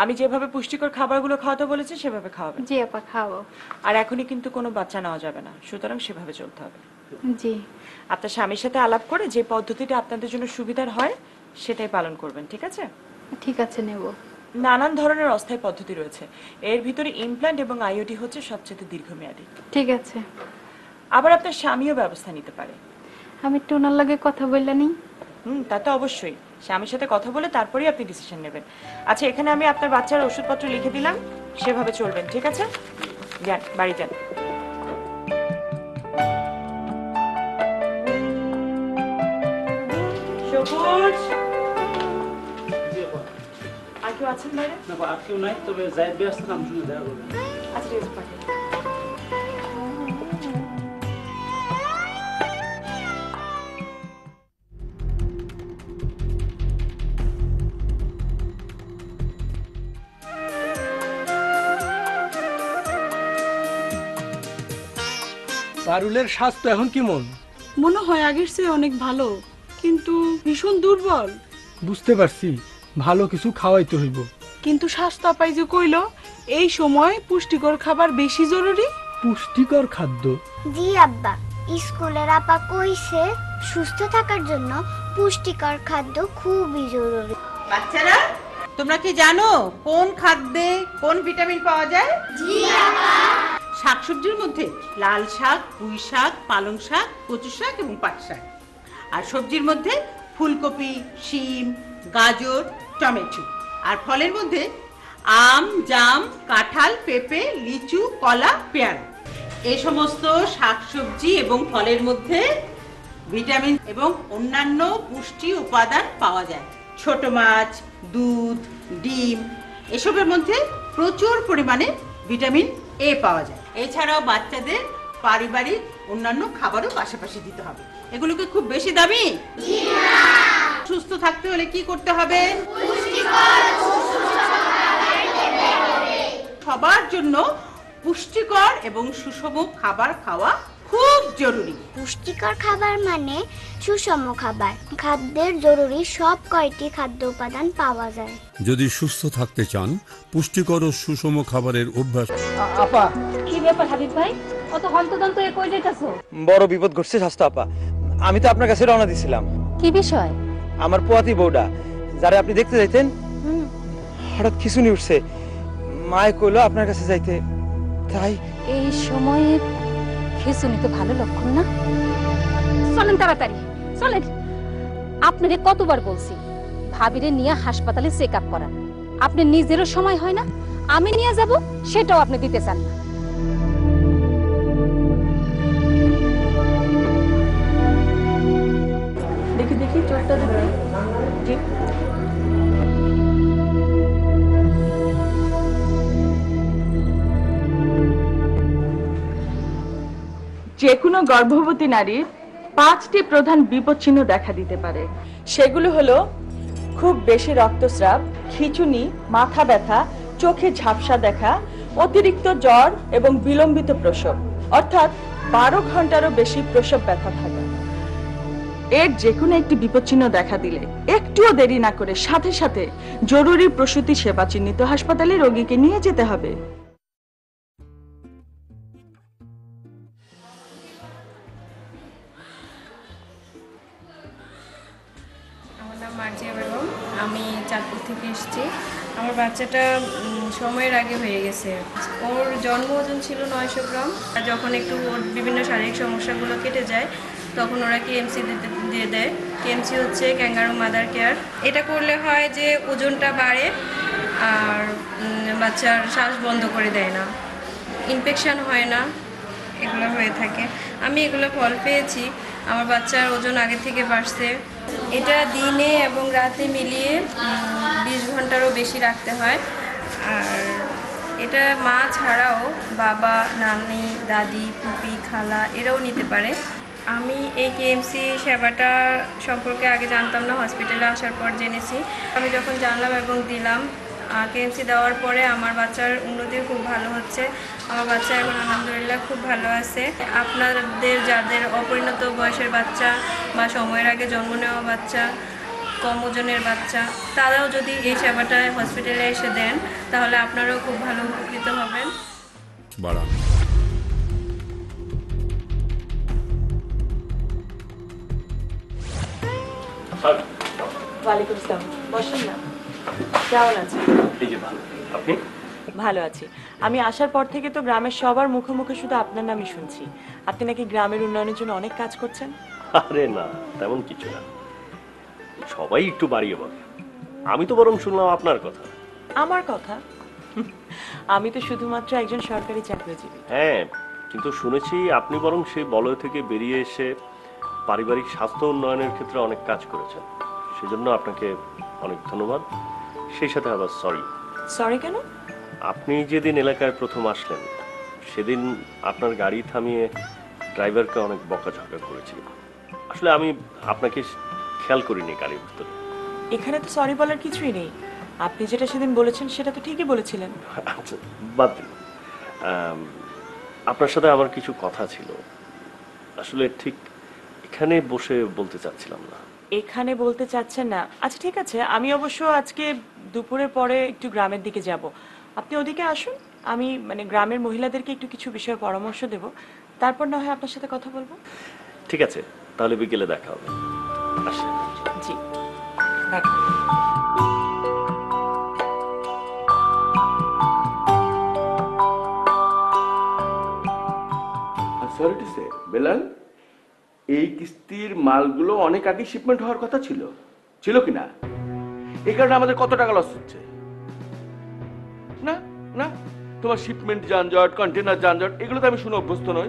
আমি যেভাবে পুষ্টিকর খাবারগুলো খাওয়াতে বলেছি সেভাবে খাওয়াবেন। জি আপা, খাবো। আর এখনই কিন্তু কোনো বাচ্চা নেওয়া যাবে না, সুতরাং সেভাবে চলতে হবে। জি। আপনার স্বামীর সাথে আলাপ করে যে পদ্ধতিটা আপনাদের জন্য সুবিধার হয় সেটাই পালন করবেন, ঠিক আছে? ঠিক আছে, নেব। নানান ধরনের অস্থায়ী পদ্ধতি রয়েছে, এর ভিতরে ইমপ্ল্যান্ট এবং আইওটি হচ্ছে সবচেয়ে দীর্ঘমেয়াদী। ঠিক আছে। আবার আপনার স্বামীও ব্যবস্থা নিতে পারে। আমি একটু ওনার লগে কথা বললেনি? তা তো অবশ্যই, স্বামীর সাথে কথা বলে তারপরেই আপনি ডিসিশন নেবেন। আচ্ছা, এখানে আমি আপনার বাচ্চার ওষুধপত্র লিখে দিলাম, সেভাবে চলবেন, ঠিক আছে? যান, বাড়ি যান। সবুজ, আর কেউ আছেন বাইরে? না, আর কেউ নাই, তবে জায়েদ ভাই আসছে, আমার সঙ্গে দেখা করবেন। আচ্ছা ঠিক আছে, পাঠিয়ে দাও। পারুলের স্বাস্থ্য এখন কেমন? মনে হয় আগের চেয়ে অনেক ভালো, কিন্তু ভীষণ দুর্বল। বুঝতে পারছি, ভালো কিছু খাওয়াইতে হইব। কিন্তু স্বাস্থ্য আপাই যে কইল এই সময় পুষ্টিকর খাবার বেশি জরুরি। পুষ্টিকর খাদ্য? জি আব্বা, স্কুলের আপা কইছে সুস্থ থাকার জন্য পুষ্টিকর খাদ্য খুবই জরুরি। বাচ্চারা, তোমরা কি জানো কোন খাদ্যে কোন ভিটামিন পাওয়া যায়? জি আপা। শাকসবজির মধ্যে লাল শাক, পুঁই শাক, পালং শাক, কচু শাক এবং পাট শাক। আর সবজির মধ্যে ফুলকপি, শিম, গাজর, টমেটো। আর ফলের মধ্যে আম, জাম, কাঁঠাল, পেঁপে, লিচু, কলা, পেয়ারা। এই সমস্ত শাকসবজি এবং ফলের মধ্যে ভিটামিন এবং অন্যান্য পুষ্টি উপাদান পাওয়া যায়। ছোট মাছ, দুধ, ডিম এসবের মধ্যে প্রচুর পরিমাণে ভিটামিন এ পাওয়া যায়। এছাড়াও বাচ্চাদের পারিবারিক অন্যান্য খাবারও পাশাপাশি দিতে হবে। এগুলোকে খুব বেশি দামি? সুস্থ থাকতে হলে কি করতে হবে? সবার জন্য পুষ্টিকর এবং সুষম খাবার খাওয়া খুব জরুরি। পুষ্টিকর খাবার মানে সুষম খাবার। খাদ্যের জরুরি সব কয়টি খাদ্য উপাদান পাওয়া যায়। যদি সুস্থ থাকতে চান, পুষ্টিকর ও সুষম খাবারের অভ্যাস। আপা, কি ব্যাপার হাবিব ভাই, অত হন্তদন্ত কই যাইতাছো? বড় বিপদ ঘটছে স্বাস্থ্য আপা। আমি তো আপনার কাছে রওনা দিছিলাম। কি বিষয়? আমার পোয়াতি বউডা, যারা আপনি দেখতে যাইতেন, হঠাৎ খিঁচুনি উঠছে। মায়ে কইলো আপনার কাছে যাইতে, তাই। এই সময়ে খিঁচুনি তো ভালো লক্ষণ না। চলেন তাড়াতাড়ি চলেন। আপনারে কতবার বলছি ভাবিরে নিয়ে হাসপাতালে চেক আপ করান। আপনি নিজেরও সময় হয় না, আমি নিয়ে যাব সেটাও আপনি দিতে চান না। দেখি দেখি চোখটা দেখি। জি। যে কোনো গর্ভবতী নারীর 5টি প্রধান বিপদচিহ্ন দেখা দিতে পারে। সেগুলো হলো খুব বেশি রক্তস্রাব, খিঁচুনি, মাথা ব্যথা, চোখে ঝাপসা দেখা, অতিরিক্ত জ্বর এবং বিলম্বিত প্রসব, অর্থাৎ 12 ঘন্টারও বেশি প্রসব ব্যথা থাকা। এর যে কোনো একটি বিপদচিহ্ন দেখা দিলে একটুও দেরি না করে সাথে সাথে জরুরি প্রসূতি সেবা চিহ্নিত হাসপাতালে রোগীকে নিয়ে যেতে হবে। আমার নাম মার্জিয়া বেগম, আমি চাঁদপুর থেকে এসেছি। আমার বাচ্চাটা সময়ের আগে হয়ে গেছে। ওর জন্ম ওজন ছিল 900 গ্রাম। যখন একটু ওর বিভিন্ন শারীরিক সমস্যাগুলো কেটে যায় তখন ওরা কেএমসি দিয়ে দেয়। কেএমসি হচ্ছে ক্যাঙ্গারু মাদার কেয়ার। এটা করলে হয় যে ওজনটা বাড়ে আর বাচ্চার শ্বাস বন্ধ করে দেয় না, ইনফেকশন হয় না, এগুলো হয়ে থাকে। আমি এগুলো ফল পেয়েছি। আমার বাচ্চার ওজন আগে থেকে বাড়ছে। এটা দিনে এবং রাতে মিলিয়ে 20 ঘন্টারও বেশি রাখতে হয়। আর এটা মা ছাড়াও বাবা, নানি, দাদি, ফুপি, খালা এরাও নিতে পারে। আমি এই কেএমসি সেবাটা সম্পর্কে আগে জানতাম না, হসপিটালে আসার পর জেনেছি। আমি যখন জানলাম এবং দিলাম, কেএমসি দেওয়ার পরে আমার বাচ্চার উন্নতি খুব ভালো হচ্ছে। আমার বাচ্চা এখন আলহামদুলিল্লাহ খুব ভালো আছে। আপনাদের যাদের অপরিণত বয়সের বাচ্চা বা সময়ের আগে জন্ম নেওয়া বাচ্চা, কম ওজনের বাচ্চা, তারাও যদি এই সেবাটা হসপিটালে এসে দেন তাহলে আপনারাও খুব ভালো উপকৃত হবেন। বাড়ান। ওয়ালাইকুম আসসালাম। বসেন না। কেমন আছেন? এই যে ভালো। আপনি? ভালো আছি। আমি আসার পর থেকে তো গ্রামের সবার মুখে মুখে শুধু আপনার নামই শুনছি। আপনি নাকি গ্রামের উন্নয়নের জন্য অনেক কাজ করছেন। আরে না, তেমন কিছু না। সবাই একটু বাড়িয়ে বলে। আমি তো বরং শুনলাম আপনার কথা। আমার কথা? আমি তো শুধুমাত্র একজন সরকারি চাকরিজীবী। হ্যাঁ, কিন্তু শুনেছি আপনি বরং সেই বলয় থেকে বেরিয়ে এসে পারিবারিক স্বাস্থ্য উন্নয়নের ক্ষেত্রে অনেক কাজ করেছেন। সেজন্য আপনাকে অনেক ধন্যবাদ। সেই সাথে আবার সরি। সরি কেন? আপনি যেদিন এলাকায় প্রথম আসলেন সেদিন আপনার গাড়ি থামিয়ে ড্রাইভারকে অনেক বকাঝকা করেছিল। আসলে আমি আপনাকে খেয়াল করিনি গাড়ির ভিতরে। এখানে তো সরি বলার কিছুই নেই। আপনি যেটা সেদিন বলেছেন সেটা তো ঠিকই বলেছিলেন। আচ্ছা বাদ দিন। আপনার সাথে আমার কিছু কথা ছিল, আসলে ঠিক এখানে বসে বলতে চাচ্ছিলাম না। এখানে বলতে চাচ্ছেন না? আচ্ছা ঠিক আছে, আমি অবশ্য আজকে দুপুরের পরে একটু গ্রামের দিকে যাব। আপনি ওদিকে আসুন, আমি মানে গ্রামের মহিলাদেরকে একটু কিছু বিষয়ে পরামর্শ দেব, তারপর না হয় আপনার সাথে কথা বলবো। ঠিক আছে, তাহলে বিকেলে দেখা হবে। আসি। জি রাখুন। সরি টু সে বেলাল, এই কিস্তির মালগুলো অনেক আগে শিপমেন্ট হওয়ার কথা ছিল, ছিল কিনা? এই কারণে আমাদের কত টাকা লস হচ্ছে না? না, তোমার শিপমেন্ট যানজট, কন্টেনার যানজট, এগুলো তো আমি শুনে অভ্যস্ত নই।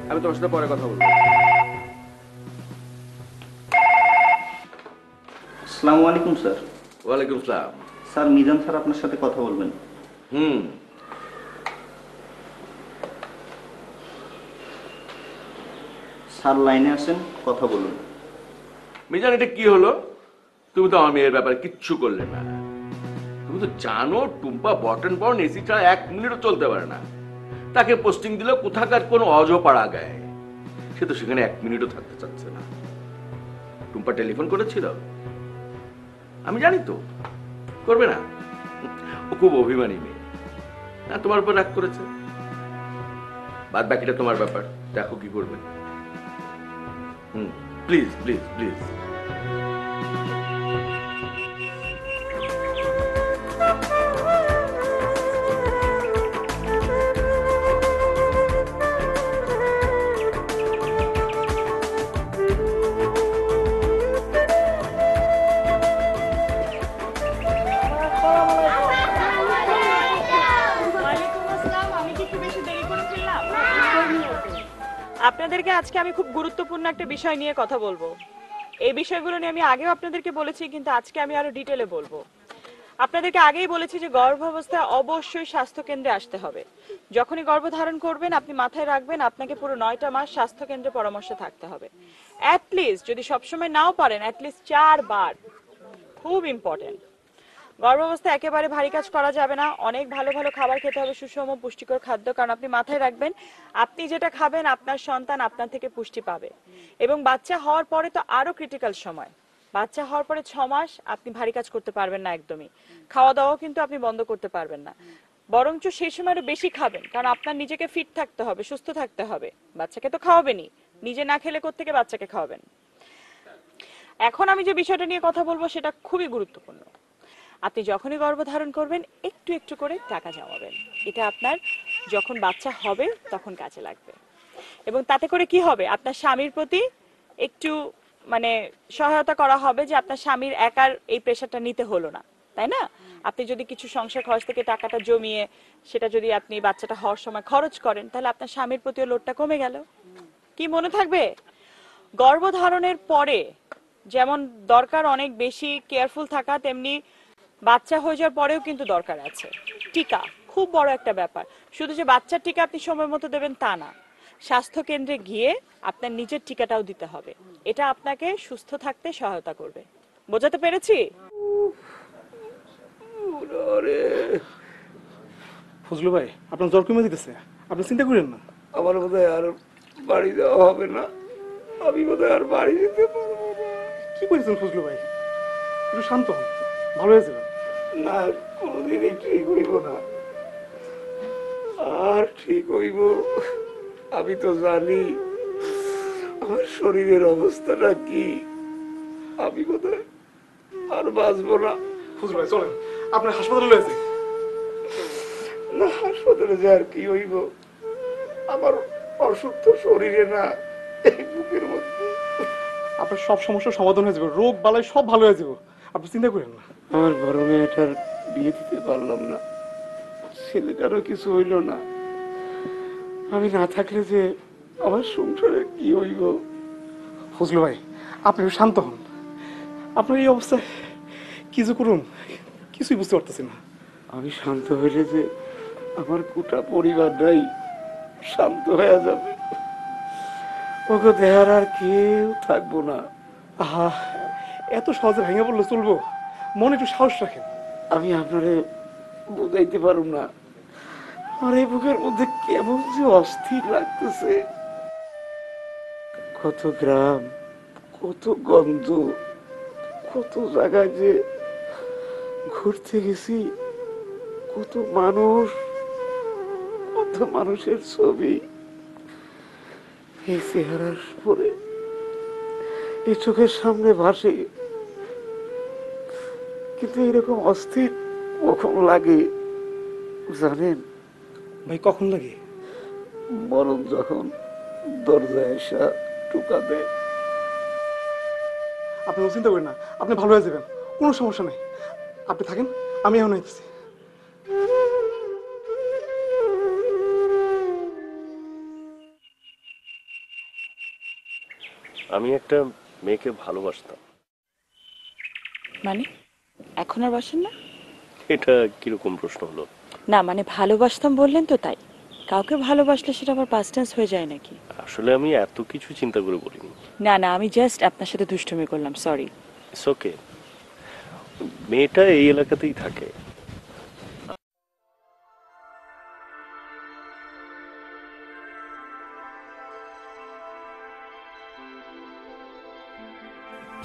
আমি তোমার সাথে পরে কথা বলবো। আসসালামু আলাইকুম স্যার। ওয়ালাইকুম আসসালাম। স্যার মিজান স্যার আপনার সাথে কথা বলবেন। স্যার লাইনে আছেন, কথা বলুন। মিজান, এটা কি হলো? তুমি তো আমার মেয়ের ব্যাপারে কিচ্ছু করলে না। তুমি তো জানো টুম্পা বটন বর্ন এসি ছাড়া 1 মিনিটও চলতে পারে না। তাকে পোস্টিং দিল কোথাকার কোন অজপাড়া গায়ে, সে তো সেখানে 1 মিনিটও থাকতে চাচ্ছে না। টুম্পা টেলিফোন করেছিল, আমি জানি তো করবে না। ও খুব অভিমানী মেয়ে, না তোমার উপর রাগ করেছে। বাদ বাকিটা তোমার ব্যাপার, দেখো কি করবে। Please please please. আপনাদেরকে আজকে আমি খুব গুরুত্বপূর্ণ একটা বিষয় নিয়ে কথা বলবো। এই বিষয়গুলো নিয়ে আমি আগেও আপনাদেরকে বলেছি, কিন্তু আজকে আমি আরো ডিটেলে বলবো। আপনাদেরকে আগেই বলেছি যে গর্ভাবস্থায় অবশ্যই স্বাস্থ্য কেন্দ্রে আসতে হবে। যখনই গর্ভধারণ করবেন আপনি মাথায় রাখবেন আপনাকে পুরো 9টা মাস স্বাস্থ্য কেন্দ্রে পরামর্শে থাকতে হবে। অ্যাটলিস্ট যদি সবসময় নাও পারেন অ্যাটলিস্ট 4 বার। খুব ইম্পর্টেন্ট। গর্ভাবস্থায় একেবারে ভারী কাজ করা যাবে না, অনেক ভালো ভালো খাবার খেতে হবে, সুষম পুষ্টিকর খাদ্য। কারণ আপনি মাথায় রাখবেন আপনি যেটা খাবেন আপনার সন্তান আপনার থেকে পুষ্টি পাবে। এবং বাচ্চা হওয়ার পরে তো আরো ক্রিটিক্যাল সময়। বাচ্চা হওয়ার পরে 6 মাস আপনি ভারী কাজ করতে পারবেন না একদমই। খাওয়া দাওয়াও কিন্তু আপনি বন্ধ করতে পারবেন না, বরঞ্চ সেই সময় আরো বেশি খাবেন। কারণ আপনার নিজেকে ফিট থাকতে হবে, সুস্থ থাকতে হবে। বাচ্চাকে তো খাওয়াবেনই, নিজে না খেলে কোত্থেকে বাচ্চাকে খাওয়াবেন। এখন আমি যে বিষয়টা নিয়ে কথা বলবো সেটা খুবই গুরুত্বপূর্ণ। আপনি যখনই গর্ভধারণ করবেন একটু একটু করে টাকা জমাবেন। এটা আপনার যখন বাচ্চা হবে তখন কাজে লাগবে। এবং তাতে করে কি হবে, আপনার স্বামীর প্রতি একটু মানে সহায়তা করা হবে যে আপনার স্বামীর একার এই প্রেশারটা নিতে হলো না, তাই না? আপনি যদি কিছু সংসার খরচ থেকে টাকাটা জমিয়ে সেটা যদি আপনি বাচ্চাটা হওয়ার সময় খরচ করেন তাহলে আপনার স্বামীর প্রতিও লোডটা কমে গেল। কি মনে থাকবে? গর্ভধারণের পরে যেমন দরকার অনেক বেশি কেয়ারফুল থাকা, তেমনি বাচ্চা হয়ে যাওয়ার পরেও কিন্তু দরকার আছে টিকা। খুব বড় একটা ব্যাপার। শুধু যে বাচ্চার টিকা আপনি সময় মতো দেবেন তা না, স্বাস্থ্য কেন্দ্রে গিয়ে আপনার নিজের টিকাটাও দিতে হবে। এটা আপনাকে সুস্থ থাকতে সহায়তা করবে। বোঝাতে পেরেছি? ফজলু ভাই, আপনার জ্বর কমে দিতেছে, আপনি চিন্তা করেন না। আমার বোধহয় আর বাড়ি যাওয়া হবে না, আমি বোধহয় আর বাড়ি যেতে পারবো না। কি করেছেন ফজলু ভাই? একটু শান্ত হন, ভালো হয়ে যাবেন। না, কোনোদিনই ঠিক হইব না। আর ঠিক হইব? আমি তো জানি আমার শরীরের অবস্থাটা কি। আমি বোধহয় আর বাঁচবো না। ফজলু ভাই চলেন, আপনার হাসপাতালে রয়েছে। না, হাসপাতালে যে আর কি হইব? আমার অসুস্থ শরীরে না, এই বুকের মধ্যে। আপনার সব সমস্যার সমাধান হয়ে যাবে, রোগ বালাই সব ভালো হয়ে যাবে, আপনি চিন্তা করেন না। আমার বড় মেয়েটার বিয়ে দিতে পারলাম না, ছেলেটারও কিছু হইল না। আমি না থাকলে যে আমার সংসারে কি হইব? ফজলু ভাই, আপনি শান্ত হন। আপনার এই অবস্থায় কি যে করুন কিছুই বুঝতে পারতেছি না। আমি শান্ত হইলে যে আমার গোটা পরিবারটাই শান্ত হয়ে যাবে, ওকে দেখার আর কেউ থাকবো না। আহা, এত সহজে ভেঙে পড়লে চলবো? মনে একটু সাহস রাখেন। আমি আপনারে বুঝাইতে পারুম না, আর এই বুকের মধ্যে কেমন যে অস্থির লাগতেছে। কত গ্রাম, কত গন্ধ, কত জায়গায় যে ঘুরতে গেছি, কত মানুষ, কত মানুষের ছবি এই চেহারার পরে এই চোখের সামনে ভাসে, কিন্তু এরকম অস্থির কখন লাগে জানেন ভাই? কখন লাগে? মরণ যখন দরজায় এসে টোকা দেয়। আপনি চিন্তা করেন না, আপনি ভালো হয়ে যাবেন, কোনো সমস্যা নেই। আপনি থাকেন, আমি এখন আইতেছি। আমি একটা মেয়েকে ভালোবাসতাম। মানে এখন আর বাসেন না? এটা কিরকম প্রশ্ন হলো? না মানে ভালোবাসতাম বললেন তো, তাই। কাউকে ভালোবাসলে সেটা আবার পাস্ট টেন্স হয়ে যায় নাকি? আসলে আমি এত কিছু চিন্তা করে বলিনি। না না, আমি জাস্ট আপনার সাথে দুষ্টুমি করলাম, সরি। It's okay. মেয়েটা এই এলাকাতেই থাকে।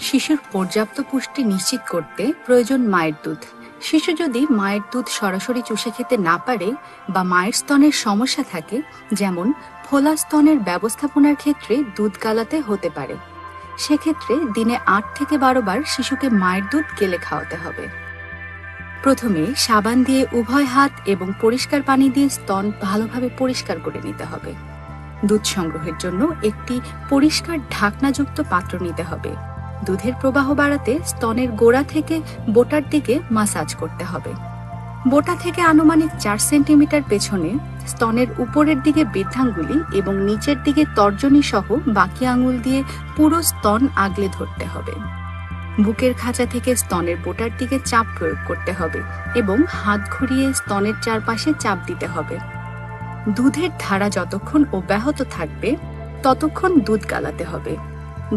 শিশুর পর্যাপ্ত পুষ্টি নিশ্চিত করতে প্রয়োজন মায়ের দুধ। শিশু যদি মায়ের দুধ সরাসরি চুষে খেতে না পারে বা মায়ের স্তনের সমস্যা থাকে, যেমন ফোলা স্তনের ব্যবস্থাপনার ক্ষেত্রে দুধ গালাতে হতে পারে, সেক্ষেত্রে দিনে ৮ থেকে ১২ বার শিশুকে মায়ের দুধ গেলে খাওয়াতে হবে। প্রথমে সাবান দিয়ে উভয় হাত এবং পরিষ্কার পানি দিয়ে স্তন ভালোভাবে পরিষ্কার করে নিতে হবে। দুধ সংগ্রহের জন্য একটি পরিষ্কার ঢাকনাযুক্ত পাত্র নিতে হবে। দুধের প্রবাহ বাড়াতে স্তনের গোড়া থেকে বোটার দিকে মাসাজ করতে হবে। বোটা থেকে আনুমানিক ৪ সেন্টিমিটার পেছনে স্তনের উপরের দিকে বৃদ্ধাঙ্গুলি এবং নিচের দিকে তর্জনী সহ বাকি আঙুল দিয়ে পুরো স্তন আগলে ধরতে হবে। বুকের খাঁচা থেকে স্তনের বোটার দিকে চাপ প্রয়োগ করতে হবে এবং হাত ঘুরিয়ে স্তনের চারপাশে চাপ দিতে হবে। দুধের ধারা যতক্ষণ অব্যাহত থাকবে ততক্ষণ দুধ গালাতে হবে।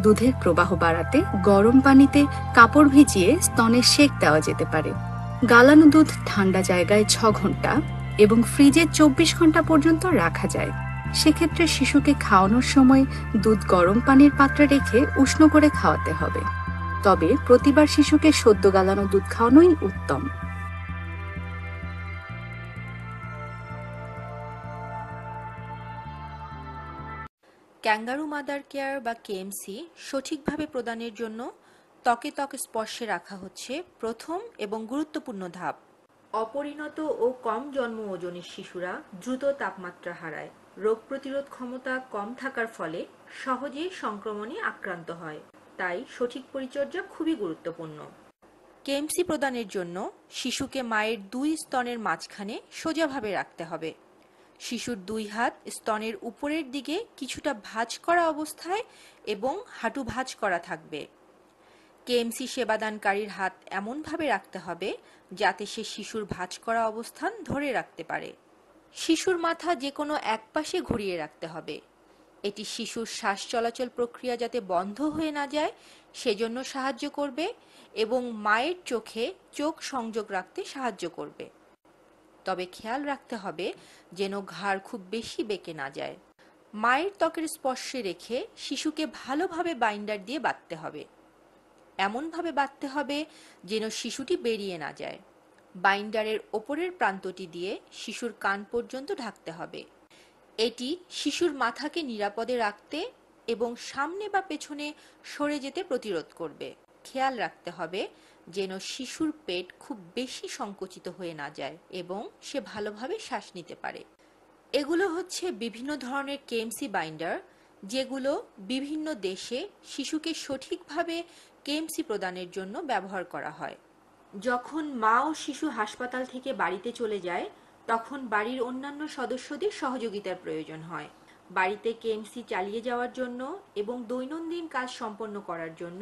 দুধের প্রবাহ বাড়াতে গরম পানিতে কাপড় ভিজিয়ে স্তনে সেক দেওয়া যেতে পারে। গালানো দুধ ঠান্ডা জায়গায় ৬ ঘন্টা এবং ফ্রিজে ২৪ ঘন্টা পর্যন্ত রাখা যায়। সেক্ষেত্রে শিশুকে খাওয়ানোর সময় দুধ গরম পানির পাত্রে রেখে উষ্ণ করে খাওয়াতে হবে। তবে প্রতিবার শিশুকে সদ্য গালানো দুধ খাওয়ানোই উত্তম। ক্যাঙ্গারু মাদার কেয়ার বা কেএমসি সঠিকভাবে প্রদানের জন্য ত্বকে ত্বক স্পর্শে রাখা হচ্ছে প্রথম এবং গুরুত্বপূর্ণ ধাপ। অপরিণত ও কম জন্ম ওজনের শিশুরা দ্রুত তাপমাত্রা হারায়, রোগ প্রতিরোধ ক্ষমতা কম থাকার ফলে সহজে সংক্রমণে আক্রান্ত হয়, তাই সঠিক পরিচর্যা খুবই গুরুত্বপূর্ণ। কেএমসি প্রদানের জন্য শিশুকে মায়ের ২ স্তনের মাঝখানে সোজাভাবে রাখতে হবে। শিশুর ২ হাত স্তনের উপরের দিকে কিছুটা ভাঁজ করা অবস্থায় এবং হাঁটু ভাঁজ করা থাকবে। কেএমসি সেবাদানকারীর হাত এমনভাবে রাখতে হবে যাতে সে শিশুর ভাঁজ করা অবস্থান ধরে রাখতে পারে। শিশুর মাথা যে কোনো এক পাশে ঘুরিয়ে রাখতে হবে। এটি শিশুর শ্বাস চলাচল প্রক্রিয়া যাতে বন্ধ হয়ে না যায় সেজন্য সাহায্য করবে এবং মায়ের চোখে চোখ সংযোগ রাখতে সাহায্য করবে। তবে খেয়াল রাখতে হবে যেন ঘাড় খুব বেশি বেঁকে না যায়। মায়ের ত্বকের স্পর্শে রেখে শিশুকে ভালোভাবে বাইন্ডার দিয়ে বাঁধতে হবে। এমনভাবে বাঁধতে হবে যেন শিশুটি বেরিয়ে না যায়। বাইন্ডারের ওপরের প্রান্তটি দিয়ে শিশুর কান পর্যন্ত ঢাকতে হবে। এটি শিশুর মাথাকে নিরাপদে রাখতে এবং সামনে বা পেছনে সরে যেতে প্রতিরোধ করবে। খেয়াল রাখতে হবে যেন শিশুর পেট খুব বেশি সংকুচিত হয়ে না যায় এবং সে ভালোভাবে শ্বাস নিতে পারে। এগুলো হচ্ছে বিভিন্ন ধরনের কেএমসি বাইন্ডার যেগুলো বিভিন্ন দেশে শিশুকে সঠিকভাবে কেএমসি প্রদানের জন্য ব্যবহার করা হয়। যখন মা ও শিশু হাসপাতাল থেকে বাড়িতে চলে যায় তখন বাড়ির অন্যান্য সদস্যদের সহযোগিতার প্রয়োজন হয়। বাড়িতে কেএমসি চালিয়ে যাওয়ার জন্য এবং দৈনন্দিন কাজ সম্পন্ন করার জন্য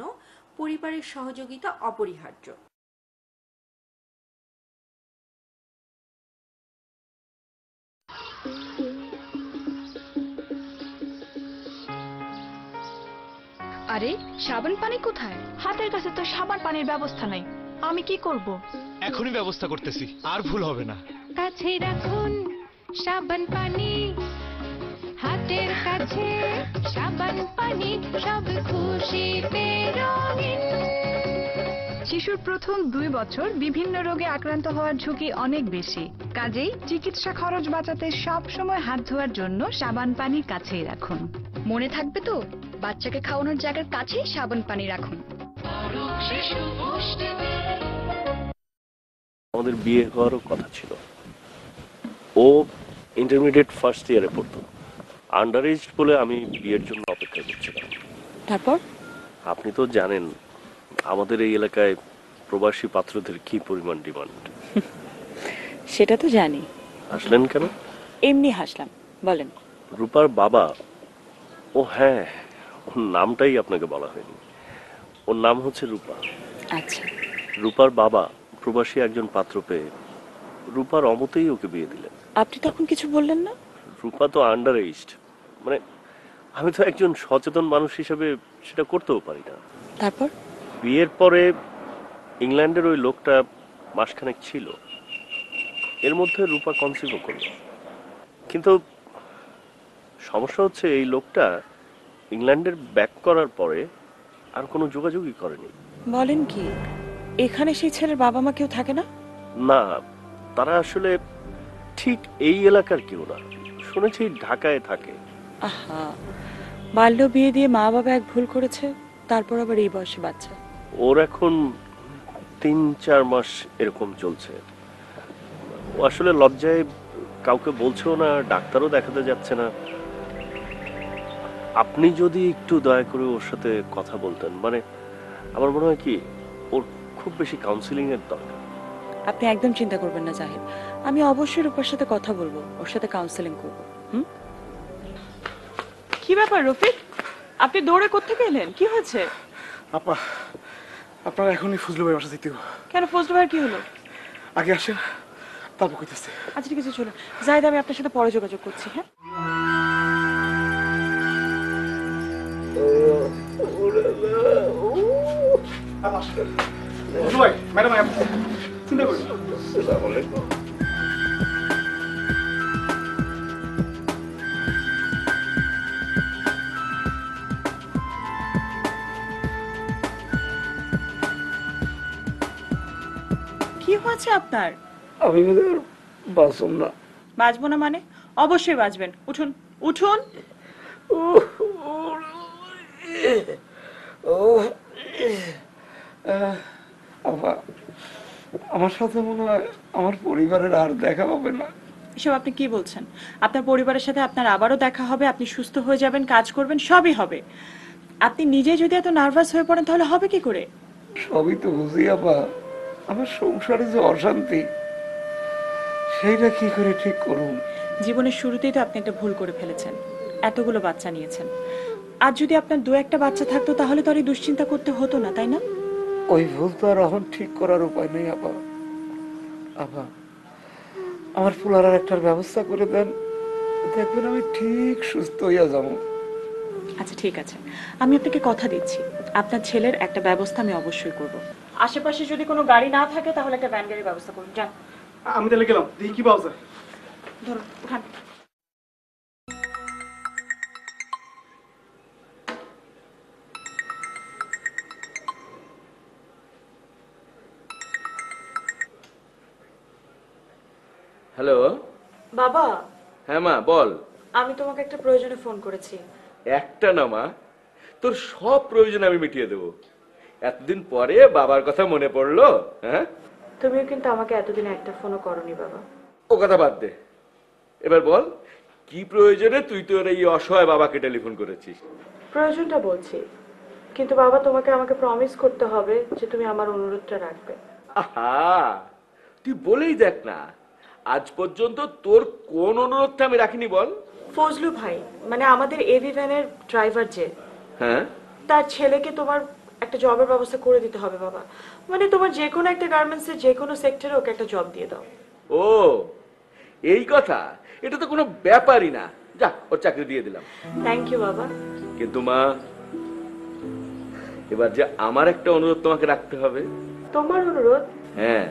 পরিবারের সহযোগিতা অপরিহার্য। আরে সাবান পানি কোথায়? হাতের কাছে তো সাবান পানির ব্যবস্থা নাই, আমি কি করব? এখনই ব্যবস্থা করতেছি, আর ভুল হবে না। কাছে রাখুন সাবান পানি, হাতের কাছে সাবান পানি, সব খুশিতে রঙিন। শিশুর প্রথম 2 বছর বিভিন্ন রোগে আক্রান্ত হওয়ার ঝুঁকি অনেক বেশি, কাজেই চিকিৎসা খরচ বাঁচাতে সব সময় হাত ধোয়ার জন্য সাবান পানি কাছেই রাখুন। মনে থাকবে তো, বাচ্চাকে খাওয়ানোর জায়গার কাছেই সাবান পানি রাখুন। আমাদের বিয়ে হওয়ারও কথা ছিল। ও ইন্টারমিডিয়েট ফার্স্ট ইয়ারে পড়তো। আন্ডার এজ বলে আমি বিয়ের জন্য অপেক্ষা করছিলাম। তারপর? আপনি তো জানেন আমাদের এই এলাকায় প্রবাসী পাত্রদের কি পরিমাণ ডিমান্ড। সেটা তো জানি। আসলেন কেন? এমনি হাসলাম, বলেন। রূপার বাবা, ও হ্যাঁ, ওর নামটাই আপনাকে বলা হয়নি। ওর নাম হচ্ছে রূপা। আচ্ছা। রূপার বাবা প্রবাসী একজন পাত্র পেয়ে রূপার অমতেই ওকে বিয়ে দিলেন। আপনি তখন কিছু বললেন না? রূপা তো আন্ডার এজড, মানে আমি তো একজন সচেতন মানুষ হিসেবে সেটা করতেও পারি না। তারপর? বিয়ের পরে ইংল্যান্ডের ওই লোকটা মাসখানেক ছিল, এর মধ্যে রূপা কনসিভও করল। কিন্তু সমস্যা হচ্ছে এই লোকটা ইংল্যান্ডের ব্যাক করার পরে আর কোনো যোগাযোগই করেনি। বলেন কি, এখানে সেই ছেলের বাবা মা কেউ থাকে না? না, তারা আসলে ঠিক এই এলাকার কেউ না, শুনেছি ঢাকায় থাকে। আহা, বাল্য বিয়ে দিয়ে মা বাবা এক ভুল করেছে, তারপর আবার এই বয়সে বাচ্চা। ওর এখন 3-4 মাস এরকম চলছে। ও আসলে লজ্জায় কাউকে বলছেও না, ডাক্তারও দেখাতে যাচ্ছে না। আপনি যদি একটু দয়া করে ওর সাথে কথা বলতেন, মানে আমার মনে হয় কি ওর খুব বেশি কাউন্সিলিং এর দরকার। আপনি একদম চিন্তা করবেন না জাহিদ, আমি অবশ্যই রূপার সাথে কথা বলবো, ওর সাথে কাউন্সেলিং করবো। কি ব্যাপার রফিক, আপনি দৌড়ে কোত্থেকে এলেন? কি হয়েছে? আপা, আপনারা এখনই ফজলু ভাই বাসা যেতে হবে। কেন, ফজলু ভাইয়ের কি হলো? আগে আসেন, তারপর কইতেছে। আচ্ছা ঠিক আছে, চলো জাহিদ, আমি আপনার সাথে পরে যোগাযোগ করছি। হ্যাঁ, ফজলু ভাই, ম্যাডাম চিন্তা করি। কি হয়েছে আপনার? আমি বাঁচব না। বাঁচবো না মানে? অবশ্যই বাঁচবেন, উঠুন উঠুন। আমার সাথে মনে হয় আমার পরিবারের আর দেখা হবে না। এসব আপনি কি বলছেন? আপনার পরিবারের সাথে আপনার আবারও দেখা হবে, আপনি সুস্থ হয়ে যাবেন, কাজ করবেন, সবই হবে। আপনি নিজে যদি এত নার্ভাস হয়ে পড়েন তাহলে হবে কি করে? সবই তো বুঝি আপা, আমার সংসারে যে অশান্তি, সেইটা কি করে ঠিক করুন? জীবনের শুরুতেই তো আপনি একটা ভুল করে ফেলেছেন, এতগুলো বাচ্চা নিয়েছেন। আর যদি আপনার 2-1টা বাচ্চা থাকতো তাহলে তো আর এই দুশ্চিন্তা করতে হতো না, তাই না? ওই ভুল তো আর এখন ঠিক করার উপায় নেই আপা। আপা, আমার ফুলার একটার ব্যবস্থা করে দেন, দেখবেন আমি ঠিক সুস্থ হইয়া যাবো। আচ্ছা ঠিক আছে, আমি আপনাকে কথা দিচ্ছি, আপনার ছেলের একটা ব্যবস্থা আমি অবশ্যই করব। আশেপাশে যদি কোনো গাড়ি না থাকে তাহলে একটা ভ্যান গাড়ির ব্যবস্থা করুন। যান। আমি তাহলে গেলাম, দেখি কি পাওয়া যায়। ধরুন, উঠান। হ্যালো বাবা। হ্যাঁ মা, বল। আমি তোমাকে একটা প্রয়োজনে ফোন করেছি। একটা না মা, তোর সব প্রয়োজন আমি মিটিয়ে দেবো। এতদিন পরে বাবার কথা মনে পড়লো। হ্যাঁ, তুমিও কিন্তু আমাকে এতদিন একটা ফোনও করনি বাবা। ও কথা বাদ দে, এবার বল কি প্রয়োজনে তুই তোর এই অসহায় বাবাকে টেলিফোন করেছিস? প্রয়োজনটা বলছি, কিন্তু বাবা তোমাকে আমাকে প্রমিস করতে হবে যে তুমি আমার অনুরোধটা রাখবে। আহা, তুই বলেই দেখ না, আজ পর্যন্ত তোর কোন অনুরোধটা আমি রাখিনি বল? ফজলু ভাই, মানে আমাদের এবি ভ্যানের ড্রাইভার যে, হ্যাঁ, তার ছেলেকে তোমার একটা জবের ব্যবস্থা করে দিতে হবে বাবা। মানে তোমার যে কোনো একটা গার্মেন্টসের যে কোনো সেক্টরে ওকে একটা জব দিয়ে দাও। ও এই কথা, এটা তো কোনো ব্যাপারই না। যা, ওর চাকরি দিয়ে দিলাম। থ্যাংক ইউ বাবা। কিন্তু মা, এবার যে আমার একটা অনুরোধ তোমাকে রাখতে হবে। তোমার অনুরোধ? হ্যাঁ,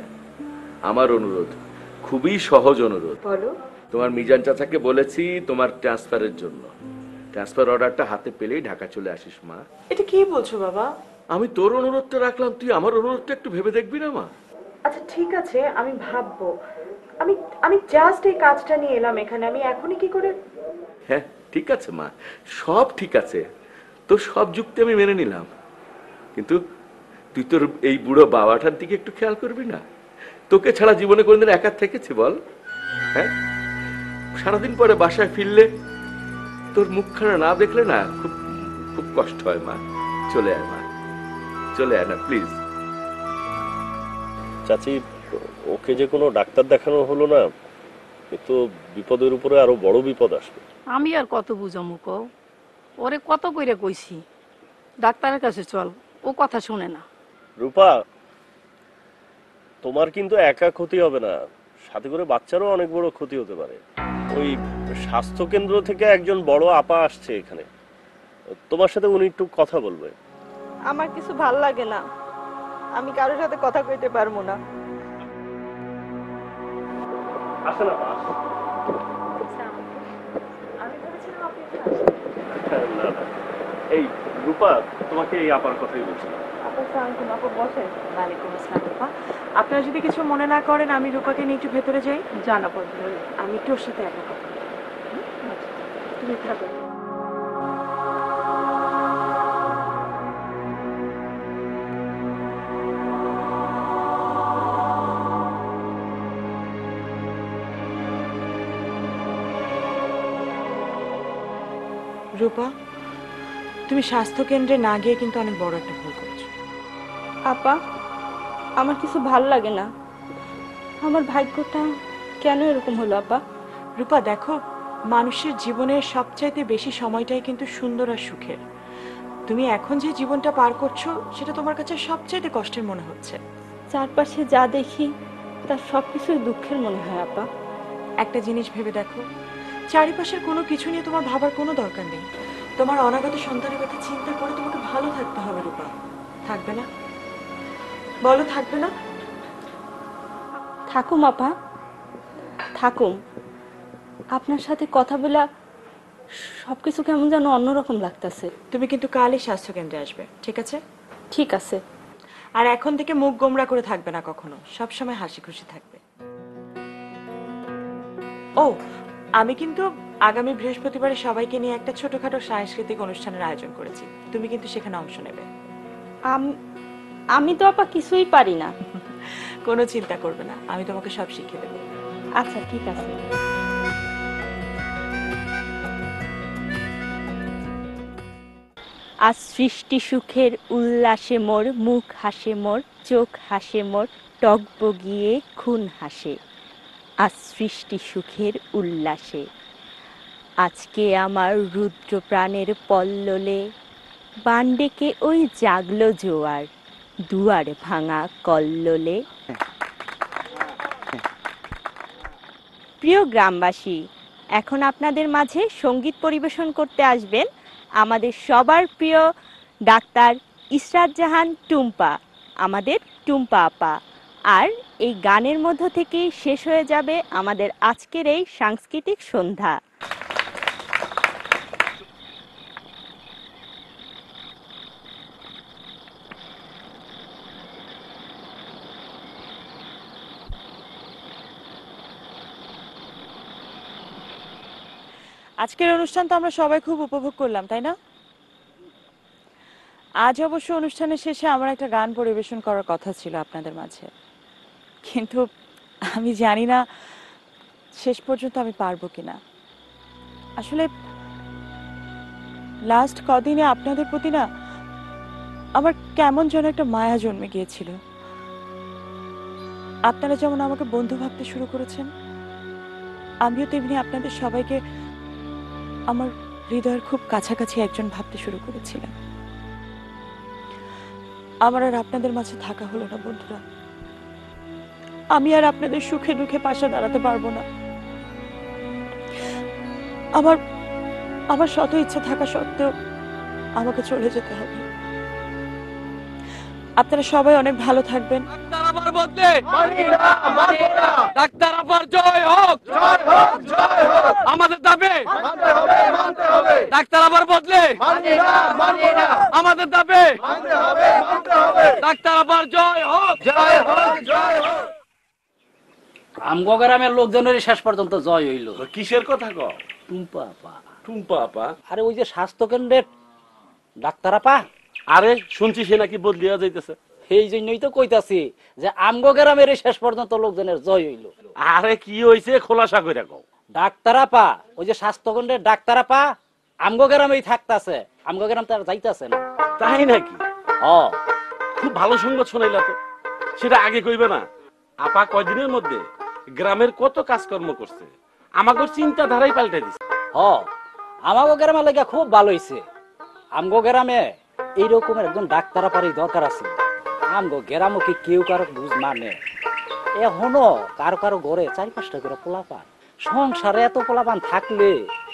আমার অনুরোধ, খুবই সহজ অনুরোধ। বলো। তোমার মিজান চাচাকে বলেছি তোমার ট্রান্সফারের জন্য। ট্রান্সফার অর্ডারটা হাতে পেলেই ঢাকা চলে আসিস মা। এটা কি বলছো বাবা? আমি তোর অনুরোধটা রাখলাম, তুই আমার অনুরোধটা একটু ভেবে দেখবি না মা? আচ্ছা ঠিক আছে, আমি ভাববো। আমি আমি জাস্ট এই কাজটা নিয়ে এলাম এখানে, আমি এখনই কি করে? হ্যাঁ ঠিক আছে মা, সব ঠিক আছে, তোর সব যুক্তি আমি মেনে নিলাম, কিন্তু তুই তোর এই বুড়ো বাবাটার দিকে একটু খেয়াল করবি না? তোকে ছাড়া জীবনে কোনদিন একা থেকেছি বল? হ্যাঁ, সারাদিন পরে বাসায় ফিরলে তোর মুখখানা না দেখলে না খুব খুব কষ্ট হয় মা। চলে আয় মা, চলে আয় না প্লিজ। চাচি, ওকে যে কোনো ডাক্তার দেখানো হলো না, এ তো বিপদের উপরে আরো বড় বিপদ আসবে। আমি আর কত বুঝামু কও, ওরে কত কইরা কইছি ডাক্তারের কাছে চল, ও কথা শুনে না। রূপা, তোমার কিন্তু একা ক্ষতি হবে না, সাথে করে বাচ্চারও অনেক বড় ক্ষতি হতে পারে। ওই স্বাস্থ্য কেন্দ্র থেকে একজন বড় আপা আসছে এখানে, তোমার সাথে উনি একটু কথা বলবে। আমার কিছু ভাল লাগে না, আমি কারোর সাথে কথা কইতে পারবো না। আসে না মা, না না, এই রূপা, তোমাকে এই আপার কথাই বলছিলাম। ওয়ালাইকুম আসসালাম রূপা। আপনারা যদি কিছু মনে না করেন, আমি রূপাকে নিয়ে একটু ভেতরে যাই। জানাবো, আমি একটু ওর সাথে একা কথা বলবো। তুমি থাকো। রূপা, তুমি স্বাস্থ্য কেন্দ্রে না গিয়ে কিন্তু অনেক বড় একটা ভুল করেছো। আপা, আমার কিছু ভাল লাগে না, আমার ভাগ্যটা কেন এরকম হলো আপা? রূপা দেখো, মানুষের জীবনের সবচাইতে বেশি সময়টাই কিন্তু সুন্দর আর সুখের। তুমি এখন যে জীবনটা পার করছো সেটা তোমার কাছে সবচাইতে কষ্টের মনে হচ্ছে। চারপাশে যা দেখি তার সবকিছুই দুঃখের মনে হয় আপা। একটা জিনিস ভেবে দেখো, চারিপাশের কোনো কিছু নিয়ে তোমার ভাবার কোনো দরকার নেই। তোমার অনাগত সন্তানের কথা চিন্তা করে তোমাকে ভালো থাকতে হবে রূপা। থাকবে না? বলো থাকবে না? থাকুম আপা, থাকুম। আপনার সাথে কথা বলে সবকিছু কেমন যেন অন্যরকম লাগতেছে। তুমি কিন্তু কালই স্বাস্থ্য কেন্দ্রে আসবে, ঠিক আছে? ঠিক আছে। আর এখন থেকে মুখ গোমরা করে থাকবে না কখনো, সবসময় হাসি খুশি থাকবে। ও, আমি কিন্তু আগামী বৃহস্পতিবারে সবাইকে নিয়ে একটা ছোটখাটো সাংস্কৃতিক অনুষ্ঠানের আয়োজন করেছি, তুমি কিন্তু সেখানে অংশ নেবে। আমি তো আপা কিছুই পারি না। কোনো চিন্তা করবে না, আমি তোমাকে সব শিখিয়ে দেবো। আচ্ছা ঠিক আছে। আজ সৃষ্টি সুখের উল্লাসে মোর, মুখ হাসে মোর, চোখ হাসে মোর, টক বগিয়ে খুন হাসে। আজ সৃষ্টি সুখের উল্লাসে, আজকে আমার রুদ্র প্রাণের পল্ললে, বান ডেকে ওই জাগলো জোয়ার, দুয়ার ভাঙা কল্লোলে। প্রিয় গ্রামবাসী, এখন আপনাদের মাঝে সঙ্গীত পরিবেশন করতে আসবেন আমাদের সবার প্রিয় ডাক্তার ইসরাত জাহান টুম্পা, আমাদের টুম্পা আপা। আর এই গানের মধ্য থেকেই শেষ হয়ে যাবে আমাদের আজকের এই সাংস্কৃতিক সন্ধ্যা। আজকের অনুষ্ঠান তো আমরা সবাই খুব উপভোগ করলাম, তাই না? আজ অবশ্য অনুষ্ঠানের শেষে আমার একটা গান পরিবেশন করার কথা ছিল আপনাদের মাঝে, কিন্তু আমি জানি না শেষ পর্যন্ত আমি পারবো কিনা। আসলে লাস্ট কদিনে আপনাদের প্রতি না আমার কেমন যেন একটা মায়া জন্মে গিয়েছিল। আপনারা যেমন আমাকে বন্ধু ভাবতে শুরু করেছেন, আমিও তেমনি আপনাদের সবাইকে আমার হৃদয়ের খুব কাছাকাছি একজন ভাবতে শুরু করেছিলাম। আমার আর আপনাদের মাঝে থাকা হলো না বন্ধুরা, আমি আর আপনাদের সুখে দুঃখে পাশে দাঁড়াতে পারবো না। আমার শত ইচ্ছা থাকা সত্ত্বেও আমাকে চলে যেতে হবে। আপনারা সবাই অনেক ভালো থাকবেন। আবার বদলে ডাক্তার আবার জয় হোক, আমাদের দাবি ডাক্তার আবার বদলে আমাদের দাবি ডাক্তার আবার জয় হোক, জয় হোক, জয় হোক। আমগো গ্রামের লোকজনের শেষ পর্যন্ত জয় হইল। কিসের কথা কও? টুম্পা আপা। টুম্পা আপা? আরে ওই যে স্বাস্থ্য কেন্দ্রের ডাক্তার আপা। আরে শুনছি সে নাকি বদলিয়া যাইতেছে। এই জন্যই তো কইতাছি যে আমগো গ্রামের শেষ পর্যন্ত লোকজনের জয় হইল। আরে কি হইছে খোলাসা কইরা কও। ডাক্তার আপা, ওই যে স্বাস্থ্য কেন্দ্রের ডাক্তার আপা আমগো গ্রামেই থাকতাছে, আমগো গ্রাম তার যাইতাছে না। তাই নাকি? খুব ভালো সংবাদ শোনাইলা তো। সেটা আগে কইবে না? আপা কয়দিনের মধ্যে গ্রামের কত কাজকর্ম করছে, আমাকে চিন্তাধারাই পাল্টে দিছে। আমাগো গ্রামে লাগা খুব ভালো হইছে। আমগো গ্রামে এইরকমের একজন ডাক্তার আপারই দরকার আছে। আমগো গ্রামও কি কেউ কারো বুঝ মানে? এখনো কারো কারো ঘরে 4-5টা করে পোলাপান। সংসারে এত পোলাপান থাকলে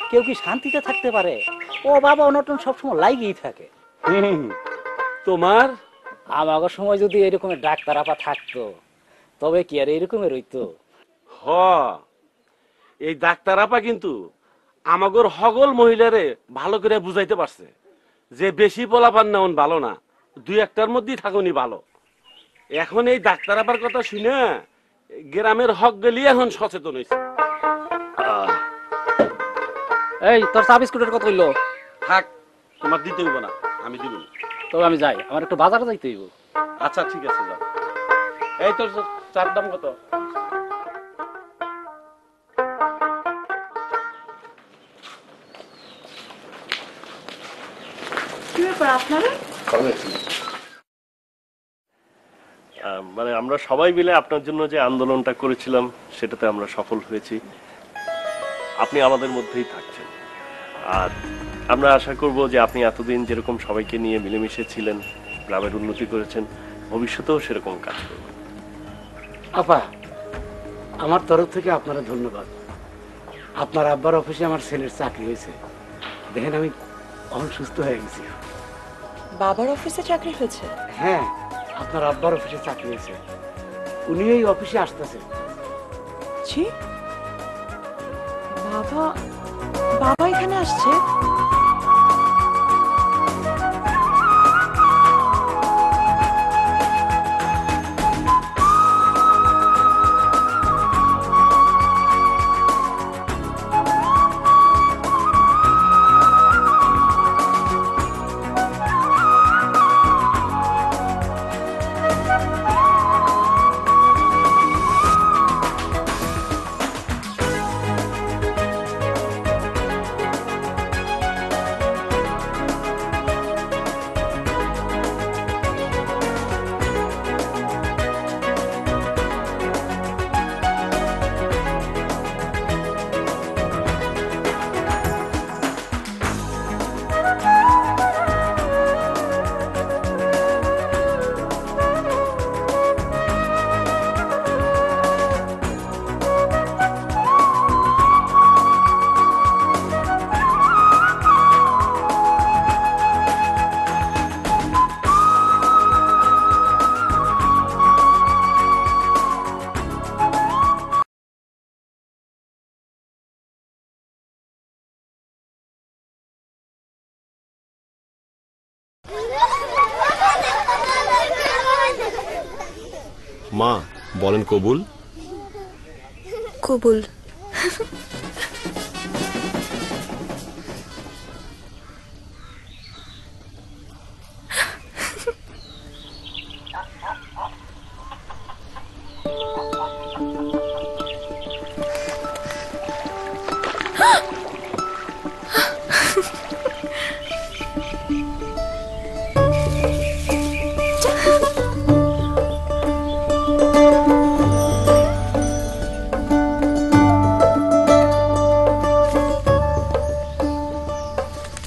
কেউ কি শান্তিতে থাকতে পারে? ও বাবা অনটন সবসময় লাগেই থাকে। তোমার আমাগো সময় যদি এরকমের ডাক্তার আপা থাকতো তবে কি আর এরকমের হইতো? এই ডাক্তার আপা কিন্তু আমাগর হগল মহিলারে ভালো করে বুঝাইতে পারছে যে বেশি পোলাপান নেওন ভালো না, 2-1টার মধ্যেই থাকুনি ভালো। এখন এই ডাক্তার আপার কথা শুনে গ্রামের হক গেলি এখন সচেতন হয়েছে। এই তোর চা বিস্কুটের কথা হইলো? থাক, তোমার দিতে হইব না, আমি দিব। তবে আমি যাই, আমার একটু বাজারে যাইতে হইব। আচ্ছা ঠিক আছে, যাও। এই তোর চার দাম কত? কি ব্যাপার আপনারা? মানে আমরা সবাই মিলে আপনার জন্য যে আন্দোলনটা করেছিলাম সেটাতে আমরা সফল হয়েছি। আপনি আমাদের মধ্যেই থাকছেন, আর আমরা আশা করব যে আপনি এতদিন যেরকম সবাইকে নিয়ে মিলেমিশে ছিলেন, গ্রামের উন্নতি করেছেন, ভবিষ্যতেও সেরকম কাজ করবেন। আপা, আমার তরফ থেকে আপনারা ধন্যবাদ। আপনার আব্বার অফিসে আমার ছেলের চাকরি হয়েছে, দেখেন আমি অনেক সুস্থ হয়ে গেছি। বাবার অফিসে চাকরি হয়েছে? হ্যাঁ, আপনার আব্বার অফিসে চাকরি হয়েছে, উনি এই অফিসে আসতেছে। জি, বাবা বাবা এখানে আসছে? মা বলেন কবুল? কবুল।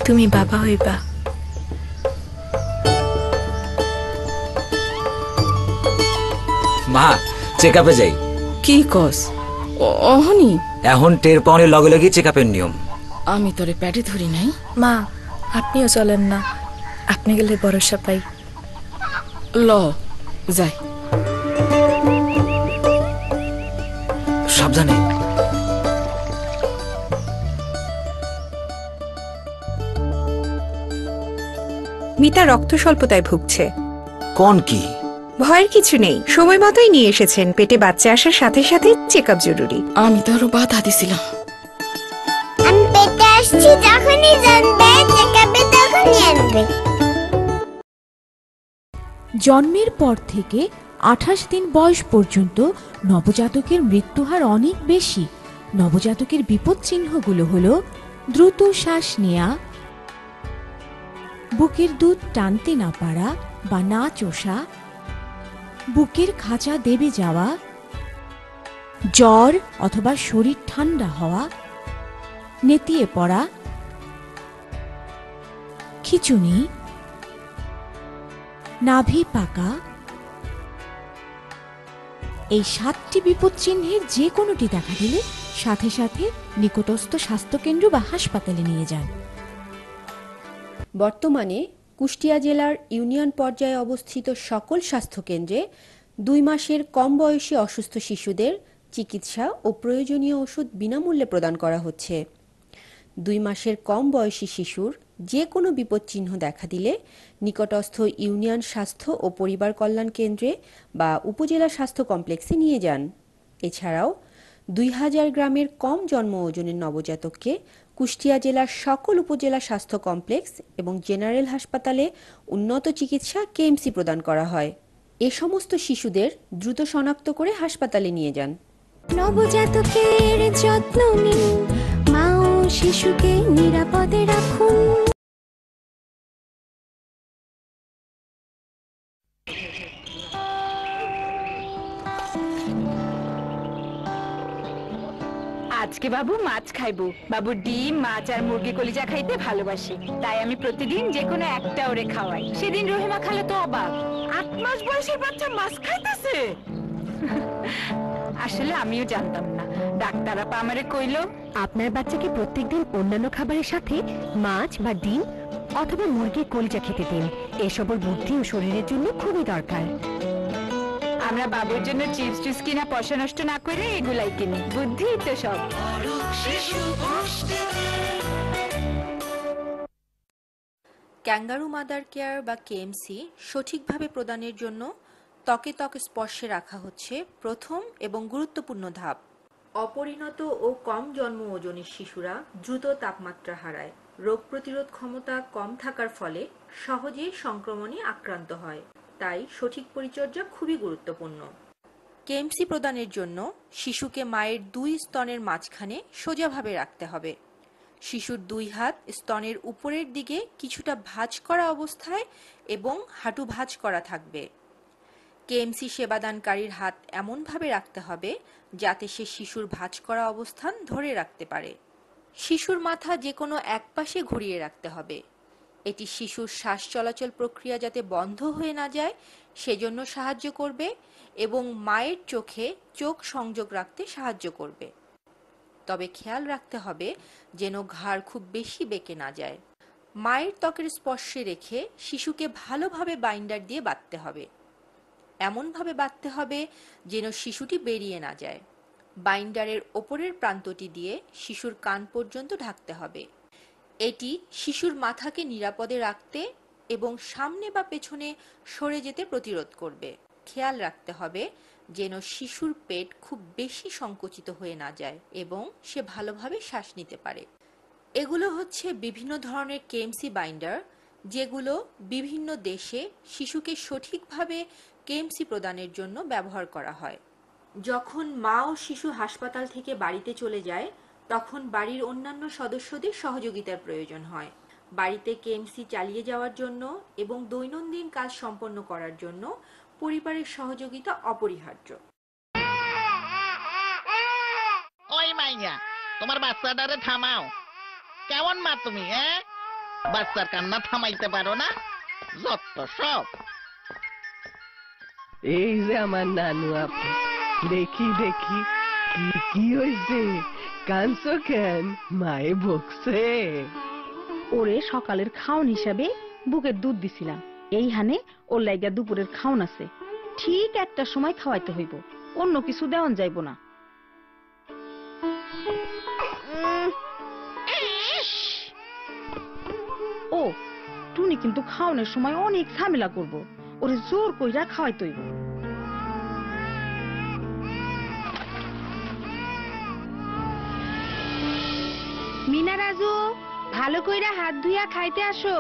তুমি বাবা হইবা। মা চেকআপে যাই। কি কস অহনি? এখন টের পাওয়ার লগে লগে চেকআপের নিয়ম। আমি তোরে পেটে ধরি নাই। মা আপনিও চলেন না, আপনি গেলে ভরসা পাই। ল যাই। সাবধানে। মিতা রক্ত স্বল্পতায় ভুগছে। কোন কি? ভয়ের কিছু নেই, সময় মতোই নিয়ে এসেছেন। পেটে বাচ্চা আসার সাথে সাথে চেক আপ জরুরি। আমি তো আরো বাধা দিছিলাম। আমি পেটে আসছি, যখনই জানবে চেক আপে তখনই আনবে। জন্মের পর থেকে 28 দিন বয়স পর্যন্ত নবজাতকের মৃত্যুহার অনেক বেশি। নবজাতকের বিপদ চিহ্নগুলো হলো দ্রুত শ্বাস নেয়া, বুকের দুধ টানতে না পারা বা না চোষা, বুকের খাঁচা দেবে যাওয়া, জ্বর অথবা শরীর ঠান্ডা হওয়া, নেতিয়ে পড়া, খিঁচুনি, নাভি পাকা। এই 7টি বিপদ চিহ্নের যে কোনোটি দেখা দিলে সাথে সাথে নিকটস্থ স্বাস্থ্যকেন্দ্র বা হাসপাতালে নিয়ে যান। বর্তমানে কুষ্টিয়া জেলার ইউনিয়ন পর্যায়ে অবস্থিত সকল স্বাস্থ্যকেন্দ্রে 2 মাসের কম বয়সী অসুস্থ শিশুদের চিকিৎসা ও প্রয়োজনীয় ওষুধ বিনামূল্যে প্রদান করা হচ্ছে। 2 মাসের কম বয়সী শিশুর যে কোনো বিপদচিহ্ন দেখা দিলে নিকটস্থ ইউনিয়ন স্বাস্থ্য ও পরিবার কল্যাণ কেন্দ্রে বা উপজেলা স্বাস্থ্য কমপ্লেক্সে নিয়ে যান। এছাড়াও 2000 গ্রামের কম জন্ম ওজনের নবজাতককে কুষ্টিয়া জেলার সকল উপজেলা স্বাস্থ্য কমপ্লেক্স এবং জেনারেল হাসপাতালে উন্নত চিকিৎসা কেএমসি প্রদান করা হয়। এ সমস্ত শিশুদের দ্রুত শনাক্ত করে হাসপাতালে নিয়ে যান। নবজাতকের যত্ন নিন, মা ও শিশুকে নিরাপদে রাখুন। আজকে বাবু মাছ খাইবো। বাবু ডিম, মাছ আর মুরগি কলিজা খাইতে ভালোবাসে, তাই আমি প্রতিদিন যে কোনো একটা ওরে খাওয়াই। সেদিন রহিমা খালে তো অবাক, 8 মাস বয়সের বাচ্চা মাছ খাইতেছে। আসলে আমিও জানতাম না, ডাক্তার আপা আমারে কইলো আপনার বাচ্চাকে প্রত্যেকদিন অন্যান্য খাবারের সাথে মাছ বা ডিম অথবা মুরগির কলিজা খেতে দিন। এসব ওর বুদ্ধি ও শরীরের জন্য খুবই দরকার। আমরা বাবুর জন্য চিপস টিপস কিনা পয়সা নষ্ট না করে এগুলাই কিনি। বুদ্ধি তো সব। ক্যাঙ্গারু মাদার কেয়ার বা কেএমসি সঠিকভাবে প্রদানের জন্য ত্বকে ত্বকে স্পর্শে রাখা হচ্ছে প্রথম এবং গুরুত্বপূর্ণ ধাপ। অপরিণত ও কম জন্ম ওজনের শিশুরা দ্রুত তাপমাত্রা হারায়, রোগ প্রতিরোধ ক্ষমতা কম থাকার ফলে সহজে সংক্রমণে আক্রান্ত হয়। তাই সঠিক পরিচর্যা খুবই গুরুত্বপূর্ণ। কেএমসি প্রদানের জন্য শিশুকে মায়ের 2 স্তনের মাঝখানে সোজাভাবে রাখতে হবে। শিশুর 2 হাত স্তনের উপরের দিকে কিছুটা ভাঁজ করা অবস্থায় এবং হাঁটু ভাঁজ করা থাকবে। কেএমসি সেবাদানকারীর হাত এমনভাবে রাখতে হবে যাতে সে শিশুর ভাঁজ করা অবস্থান ধরে রাখতে পারে। শিশুর মাথা যে কোনো এক পাশে ঘুরিয়ে রাখতে হবে। এটি শিশুর শ্বাস চলাচল প্রক্রিয়া যাতে বন্ধ হয়ে না যায় সেজন্য সাহায্য করবে এবং মায়ের চোখে চোখ সংযোগ রাখতে সাহায্য করবে। তবে খেয়াল রাখতে হবে যেন ঘাড় খুব বেশি বেঁকে না যায়। মায়ের ত্বকের স্পর্শে রেখে শিশুকে ভালোভাবে বাইন্ডার দিয়ে বাঁধতে হবে। এমনভাবে বাঁধতে হবে যেন শিশুটি বেরিয়ে না যায়। বাইন্ডারের ওপরের প্রান্তটি দিয়ে শিশুর কান পর্যন্ত ঢাকতে হবে। এটি শিশুর মাথাকে নিরাপদে রাখতে এবং সামনে বা পেছনে সরে যেতে প্রতিরোধ করবে। খেয়াল রাখতে হবে যেন শিশুর পেট খুব বেশি সংকুচিত হয়ে না যায় এবং সে ভালোভাবে শ্বাস নিতে পারে। এগুলো হচ্ছে বিভিন্ন ধরনের কেএমসি বাইন্ডার, যেগুলো বিভিন্ন দেশে শিশুকে সঠিকভাবে কেএমসি প্রদানের জন্য ব্যবহার করা হয়। যখন মা ও শিশু হাসপাতাল থেকে বাড়িতে চলে যায় তখন বাড়ির অন্যান্য সদস্যদের সহযোগিতার প্রয়োজন হয়। বাড়িতে কেএমসি চালিয়ে যাওয়ার জন্য এবং দৈনন্দিন কাজ সম্পন্ন করার জন্য পরিবারের সহযোগিতা অপরিহার্য। ওই মাইয়া, তোমার বাচ্চাটারে থামাও। কেমন মা তুমি? বাচ্চার কান্না থামাইতে পারো না? যত সব। এই যে আমার নানু আপু, দেখি দেখি কি কি হয়েছে? কাঁদছো কেন? মায়ে বকছে? ওরে সকালের খাওন হিসাবে বুকের দুধ দিছিলাম, এইখানে ওর লাইগা দুপুরের খাওন আছে, ঠিক একটা সময় খাওয়াইতে হইব, অন্য কিছু দেওয়ান যাইব না। ও টুনি কিন্তু খাওয়ানোর সময় অনেক ঝামেলা করব, ওরে জোর কইরা খাওয়াইতে হইব। মিনা রাজু, ভালো কইরা হাত ধুইয়া খাইতে আসো।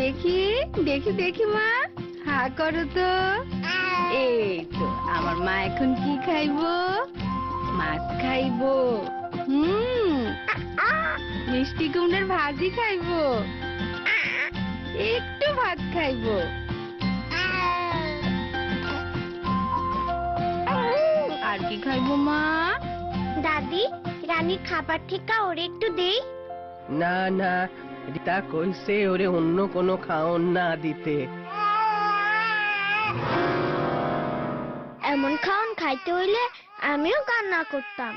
দেখি দেখি দেখি মা, হা করো তো। এই তো আমার মা এখন কি খাইবো? মাছ খাইবো, মিষ্টি কুমড়ার ভাজি খাইবো, একটু ভাত খাইবো। আর কি খাইবো মা? দাদি, রানীর খাবার থেকে ওরে একটু দেই। না না, রিতা কইছে ওরে অন্য কোনো খাওন না দিতে। এমন খাওন খাইতে হইলে আমিও কান্না করতাম।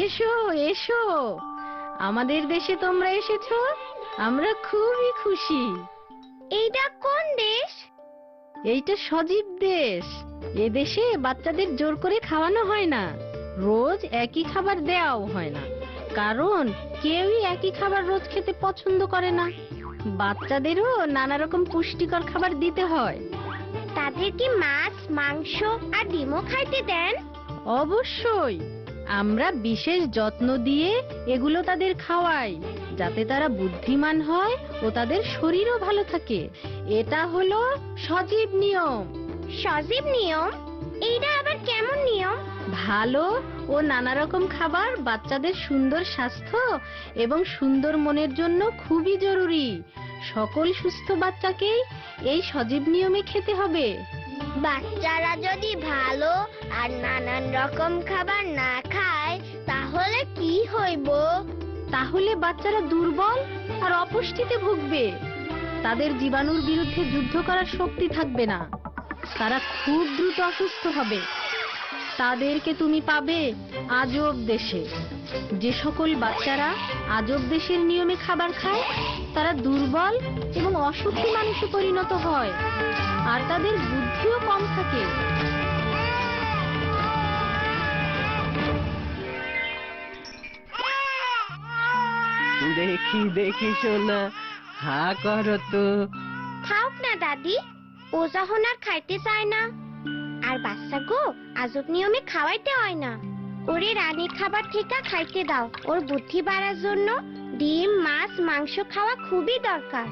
এসো এসো, আমাদের দেশে তোমরা এসেছো, আমরা খুবই খুশি। এইটা কোন দেশ? এইটা সজীব দেশ। এ দেশে বাচ্চাদের জোর করে খাওয়ানো হয় না, রোজ একই খাবার দেওয়াও হয় না, কারণ কেউই একই খাবার রোজ খেতে পছন্দ করে না। বাচ্চাদেরও নানা রকম পুষ্টিকর খাবার দিতে হয়। তাদের কি মাছ, মাংস আর ডিমও খাইতে দেন? অবশ্যই, আমরা বিশেষ যত্ন দিয়ে এগুলো তাদের খাওয়াই, যাতে তারা বুদ্ধিমান হয় ও তাদের শরীরও ভালো থাকে। এটা হলো সজীব নিয়ম। সজীব নিয়ম? এইটা আবার কেমন নিয়ম? ভালো ও নানা রকম খাবার বাচ্চাদের সুন্দর স্বাস্থ্য এবং সুন্দর মনের জন্য খুবই জরুরি। সকল সুস্থ বাচ্চাকেই এই সজীব নিয়মে খেতে হবে। বাচ্চারা যদি ভালো আর নানান রকম খাবার না খায় তাহলে কি হইব? তাহলে বাচ্চারা দুর্বল আর অপুষ্টিতে ভুগবে, তাদের জীবাণুর বিরুদ্ধে যুদ্ধ করার শক্তি থাকবে না, তারা খুব দ্রুত অসুস্থ হবে। তাদেরকে তুমি পাবে আজব দেশে। যে সকল বাচ্চারা আজব দেশের নিয়মে খাবার খায় তারা দুর্বল এবং অসুখী মানুষে পরিণত হয়, আর তাদের বুদ্ধিও কম থাকে। দেখি দেখি সোনা, হা করো তো। থাক না দাদি, ও যখন আর খাইতে চায় না। আর বাচ্চা গো, আজব নিয়মে খাওয়াইতে হয় না, ওরে রানীর খাবার থেকে খাইতে দাও। ওর বুদ্ধি বাড়ার জন্য ডিম, মাছ, মাংস খাওয়া খুবই দরকার।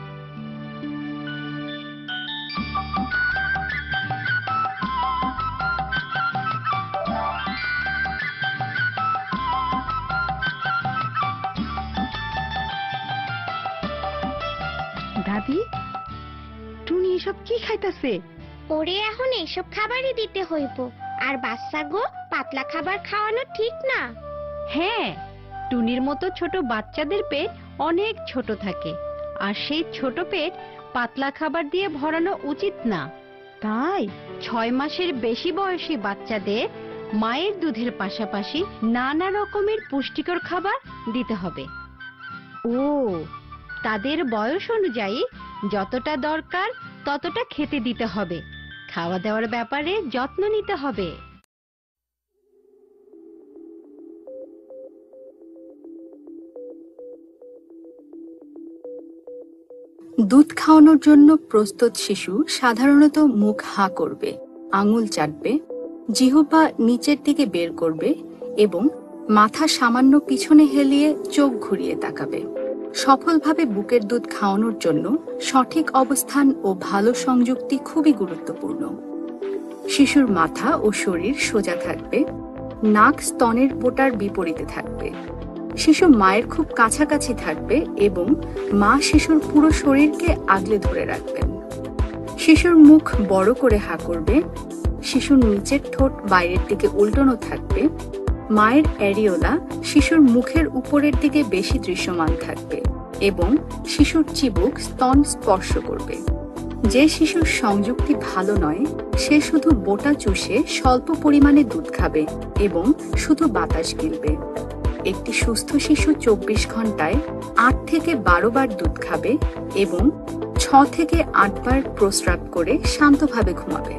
দাদি, টুনি এসব কি খাইতাছে? ওরে এখন এইসব খাবারই দিতে হইব। আর বাচ্চা গো, পাতলা খাবার খাওয়ানো ঠিক না। হ্যাঁ, টুনির মতো ছোট বাচ্চাদের পেট অনেক ছোট থাকে, আর সেই ছোট পেট পাতলা খাবার দিয়ে ভরানো উচিত না। তাই 6 মাসের বেশি বয়সী বাচ্চাদের মায়ের দুধের পাশাপাশি নানা রকমের পুষ্টিকর খাবার দিতে হবে। ও, তাদের বয়স অনুযায়ী যতটা দরকার ততটা খেতে দিতে হবে, খাওয়া দাওয়ার ব্যাপারে যত্ন নিতে হবে। দুধ খাওয়ানোর জন্য প্রস্তুত শিশু সাধারণত মুখ হাঁ করবে, আঙুল চাটবে, জিহ্বা নিচের দিকে বের করবে এবং মাথা সামান্য পিছনে হেলিয়ে চোখ ঘুরিয়ে তাকাবে। সফলভাবে বুকের দুধ খাওয়ানোর জন্য সঠিক অবস্থান ও ভালো সংযুক্তি খুবই গুরুত্বপূর্ণ। শিশুর মাথা ও শরীর সোজা থাকবে, নাক স্তনের পোটার বিপরীতে থাকবে। শিশু মায়ের খুব কাছাকাছি থাকবে এবং মা শিশুর পুরো শরীরকে আগলে ধরে রাখবেন। শিশুর মুখ বড় করে হাঁ করবে, শিশুর নিচের ঠোঁট বাইরের দিকে উল্টানো থাকবে। মায়ের অ্যারিওলা শিশুর মুখের উপরের দিকে বেশি দৃশ্যমান থাকবে এবং শিশুর চিবুক স্তন স্পর্শ করবে। যে শিশুর সংযুক্তি ভালো নয় সে শুধু বোটা চুষে স্বল্প পরিমাণে দুধ খাবে এবং শুধু বাতাস গিলবে। একটি সুস্থ শিশু 24 ঘন্টায় 8 থেকে 12 বার দুধ খাবে এবং 6 থেকে 8 বার প্রস্রাব করে শান্তভাবে ঘুমাবে।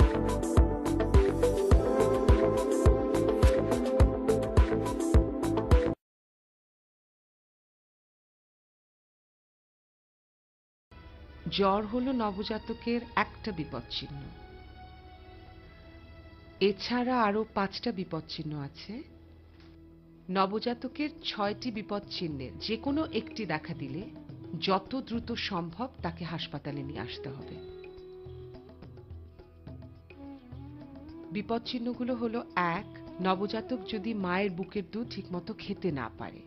জ্বর হলো নবজাতকের একটা বিপদচিহ্ন। এছাড়া আরো 5টা বিপদচিহ্ন আছে। নবজাতকের 6টি বিপদচিহ্নের যে কোনো একটি দেখা দিলে যত দ্রুত সম্ভব তাকে হাসপাতালে নিয়ে আসতে হবে। বিপদচিহ্নগুলো হলো: 1, নবজাতক যদি মায়ের বুকের দুধ ঠিকমতো খেতে না পারে।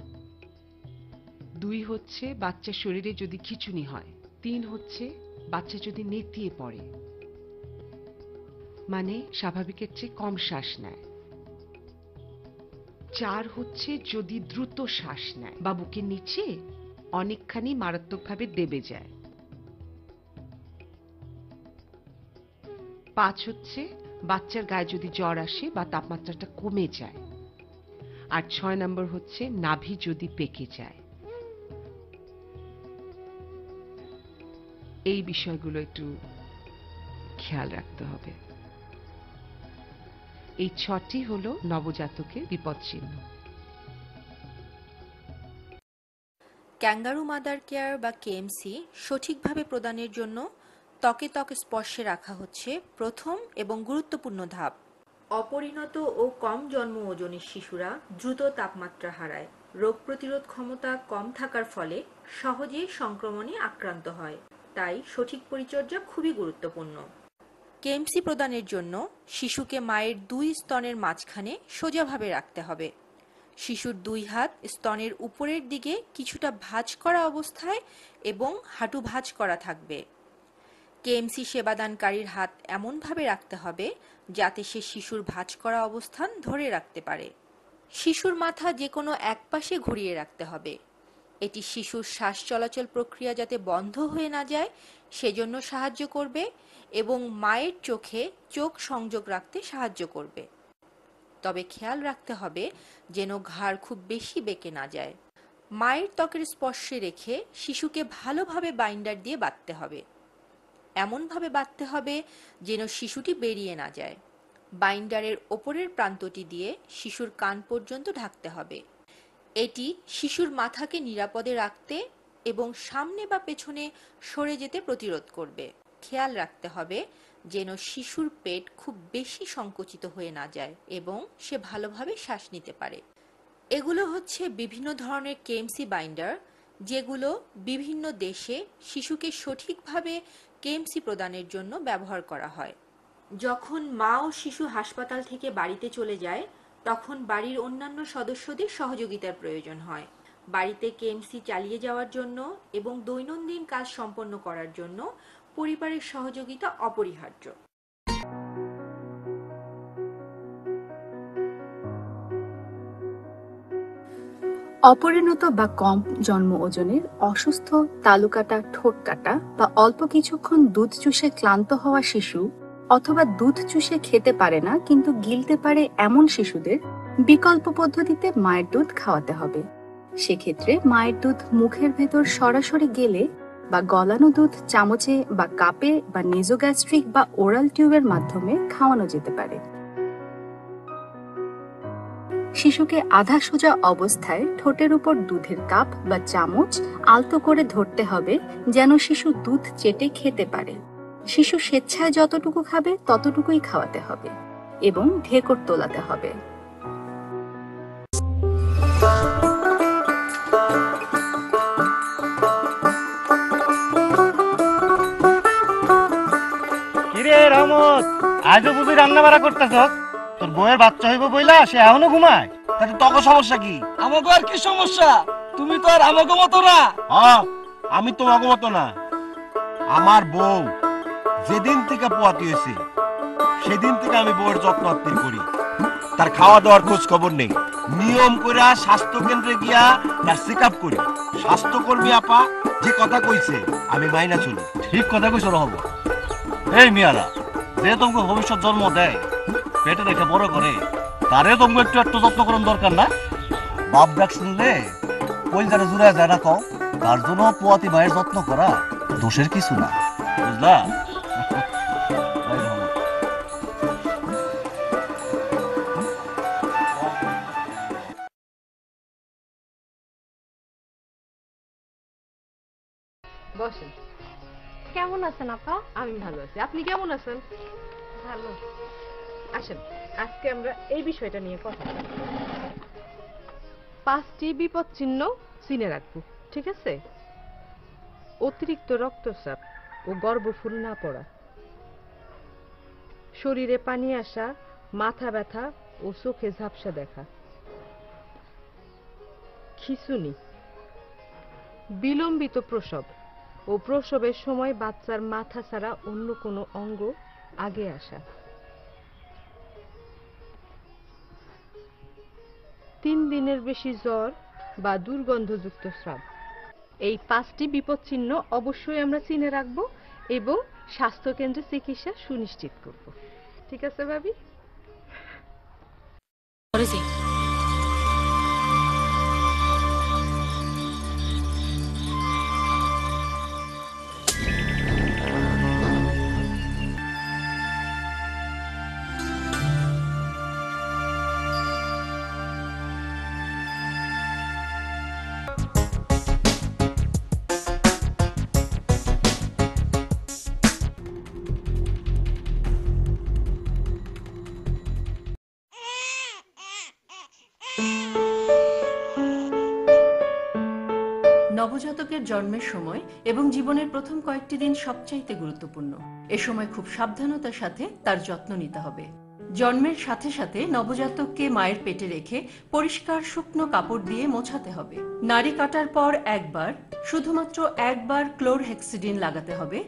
2 হচ্ছে বাচ্চার শরীরে যদি খিঁচুনি হয়। 3 হচ্ছে বাচ্চা যদি নেতিয়ে পড়ে, মানে স্বাভাবিকের চেয়ে কম শ্বাস নেয়। 4 হচ্ছে যদি দ্রুত শ্বাস নেয় বা বুকের নিচে অনেকখানি মারাত্মকভাবে দেবে যায়। 5 হচ্ছে বাচ্চার গায়ে যদি জ্বর আসে বা তাপমাত্রাটা কমে যায়। আর 6 নম্বর হচ্ছে নাভি যদি পেকে যায়। এই বিষয়গুলো একটু খেয়াল রাখতে হবে। এই 6টি হলো নবজাতকের বিপদচিহ্ন। ক্যাঙ্গারু মাদার কেয়ার বা কেএমসি সঠিকভাবে প্রদানের জন্য ত্বকে ত্বক স্পর্শে রাখা হচ্ছে প্রথম এবং গুরুত্বপূর্ণ ধাপ। অপরিণত ও কম জন্ম ওজনের শিশুরা দ্রুত তাপমাত্রা হারায়, রোগ প্রতিরোধ ক্ষমতা কম থাকার ফলে সহজে সংক্রমণে আক্রান্ত হয়। তাই সঠিক পরিচর্যা খুবই গুরুত্বপূর্ণ। কেএমসি প্রদানের জন্য শিশুকে মায়ের 2 স্তনের মাঝখানে সোজাভাবে রাখতে হবে। শিশুর 2 হাত স্তনের উপরের দিকে কিছুটা ভাঁজ করা অবস্থায় এবং হাঁটু ভাঁজ করা থাকবে। কেএমসি সেবাদানকারীর হাত এমনভাবে রাখতে হবে যাতে সে শিশুর ভাঁজ করা অবস্থান ধরে রাখতে পারে। শিশুর মাথা যে কোনো এক পাশে ঘুরিয়ে রাখতে হবে। এটি শিশুর শ্বাস চলাচল প্রক্রিয়া যাতে বন্ধ হয়ে না যায় সেজন্য সাহায্য করবে এবং মায়ের চোখে চোখ সংযোগ রাখতে সাহায্য করবে। তবে খেয়াল রাখতে হবে যেন ঘাড় খুব বেশি বেঁকে না যায়। মায়ের ত্বকের স্পর্শে রেখে শিশুকে ভালোভাবে বাইন্ডার দিয়ে বাঁধতে হবে। এমনভাবে বাঁধতে হবে যেন শিশুটি বেরিয়ে না যায়। বাইন্ডারের ওপরের প্রান্তটি দিয়ে শিশুর কান পর্যন্ত ঢাকতে হবে। এটি শিশুর মাথাকে নিরাপদে রাখতে এবং সামনে বা পেছনে সরে যেতে প্রতিরোধ করবে। খেয়াল রাখতে হবে যেন শিশুর পেট খুব বেশি সংকুচিত হয়ে না যায় এবং সে ভালোভাবে শ্বাস নিতে পারে। এগুলো হচ্ছে বিভিন্ন ধরনের কেএমসি বাইন্ডার যেগুলো বিভিন্ন দেশে শিশুকে সঠিকভাবে কেএমসি প্রদানের জন্য ব্যবহার করা হয়। যখন মা ও শিশু হাসপাতাল থেকে বাড়িতে চলে যায় তখন বাড়ির অন্যান্য সদস্যদের সহযোগিতার প্রয়োজন হয়। বাড়িতে কেএমসি চালিয়ে যাওয়ার জন্য এবং দৈনন্দিন কাজ সম্পন্ন করার জন্য পরিবারের সহযোগিতা অপরিহার্য। অপরিণত বা কম জন্ম ওজনের অসুস্থ, তালুকাটা, ঠোঁট কাটা বা অল্প কিছুক্ষণ দুধ চুষে ক্লান্ত হওয়া শিশু অথবা দুধ চুষে খেতে পারে না কিন্তু গিলতে পারে এমন শিশুদের বিকল্প পদ্ধতিতে মায়ের দুধ খাওয়াতে হবে। সেক্ষেত্রে মায়ের দুধ মুখের ভেতর সরাসরি গেলে বা গলানো দুধ চামচে বা কাপে বা নেজোগ্যাস্ট্রিক বা ওরাল টিউবের মাধ্যমে খাওয়ানো যেতে পারে। শিশুকে আধা সোজা অবস্থায় ঠোঁটের উপর দুধের কাপ বা চামচ আলতো করে ধরতে হবে যেন শিশু দুধ চেটে খেতে পারে। শিশু স্বেচ্ছায় যতটুকু খাবে ততটুকুই খাওয়াতে হবে এবং ঢেকর তোলাতে হবে। কিরে রহমত, আজও বুঝি রান্না বাড়া করতেছ? তোর বউয়ের বাচ্চা হইব বইলা সে এখনো ঘুমায়, তাতে তোর সমস্যা কি? আমাকে আর কি সমস্যা? তুমি তো আর আমাকে মতো না। হ্যাঁ, আমি তোমাকে মতো না। আমার বউ যেদিন থেকে পোয়াতি হয়েছে সেদিন থেকে আমি বউয়ের যত্ন করি। তার খাওয়া দাওয়ার খোঁজ খবর নেই, নিয়ম করে স্বাস্থ্য কেন্দ্রে গিয়া তার চেক আপ করি। স্বাস্থ্যকর্মী আপা যে কথা কইছে আমি মাইনা চলি। ঠিক কথা কইছো রহমত। এই মিয়ারা, যে তোমাকে ভবিষ্যৎ জন্ম দেয়, পেটে রেখে বড় করে, তারে তোমাকে একটু একটু যত্ন করার দরকার না? বাপ ডাক শুনলে কই যারা জুড়ে যায় না কও, তার জন্য পোয়াতি মায়ের যত্ন করা দোষের কিছু না, বুঝলা? বসেন। কেমন আছেন আপা? আমি ভালো আছি, আপনি কেমন আছেন? ভালো। আসেন, আজকে আমরা এই বিষয়টা নিয়ে কথা বলবো। 5টি বিপদ চিহ্ন চিনে রাখবো, ঠিক আছে? অতিরিক্ত রক্তচাপ ও গর্ভফুল না পড়া, শরীরে পানি আসা, মাথা ব্যথা ও চোখে ঝাপসা দেখা, খিঁচুনি, বিলম্বিত প্রসব ও প্রসবের সময় বাচ্চার মাথা ছাড়া অন্য কোনো অঙ্গ আগে আসা, 3 দিনের বেশি জ্বর বা দুর্গন্ধযুক্ত স্রাব। এই 5টি বিপদ চিহ্ন অবশ্যই আমরা চিনে রাখবো এবং স্বাস্থ্য কেন্দ্রে চিকিৎসা সুনিশ্চিত করব। ঠিক আছে ভাবি? নবজাতকের জন্মের সময় এবং জীবনের প্রথম কয়েকটি দিন সবচাইতে গুরুত্বপূর্ণ। এ সময় খুব সাবধানতার সাথে তার যত্ন নিতে হবে। জন্মের সাথে সাথে নবজাতককে মায়ের পেটে রেখে পরিষ্কার শুকনো কাপড় দিয়ে মোছাতে হবে। নাড়ি কাটার পর একবার, শুধুমাত্র একবার ক্লোরহেক্সিডিন লাগাতে হবে।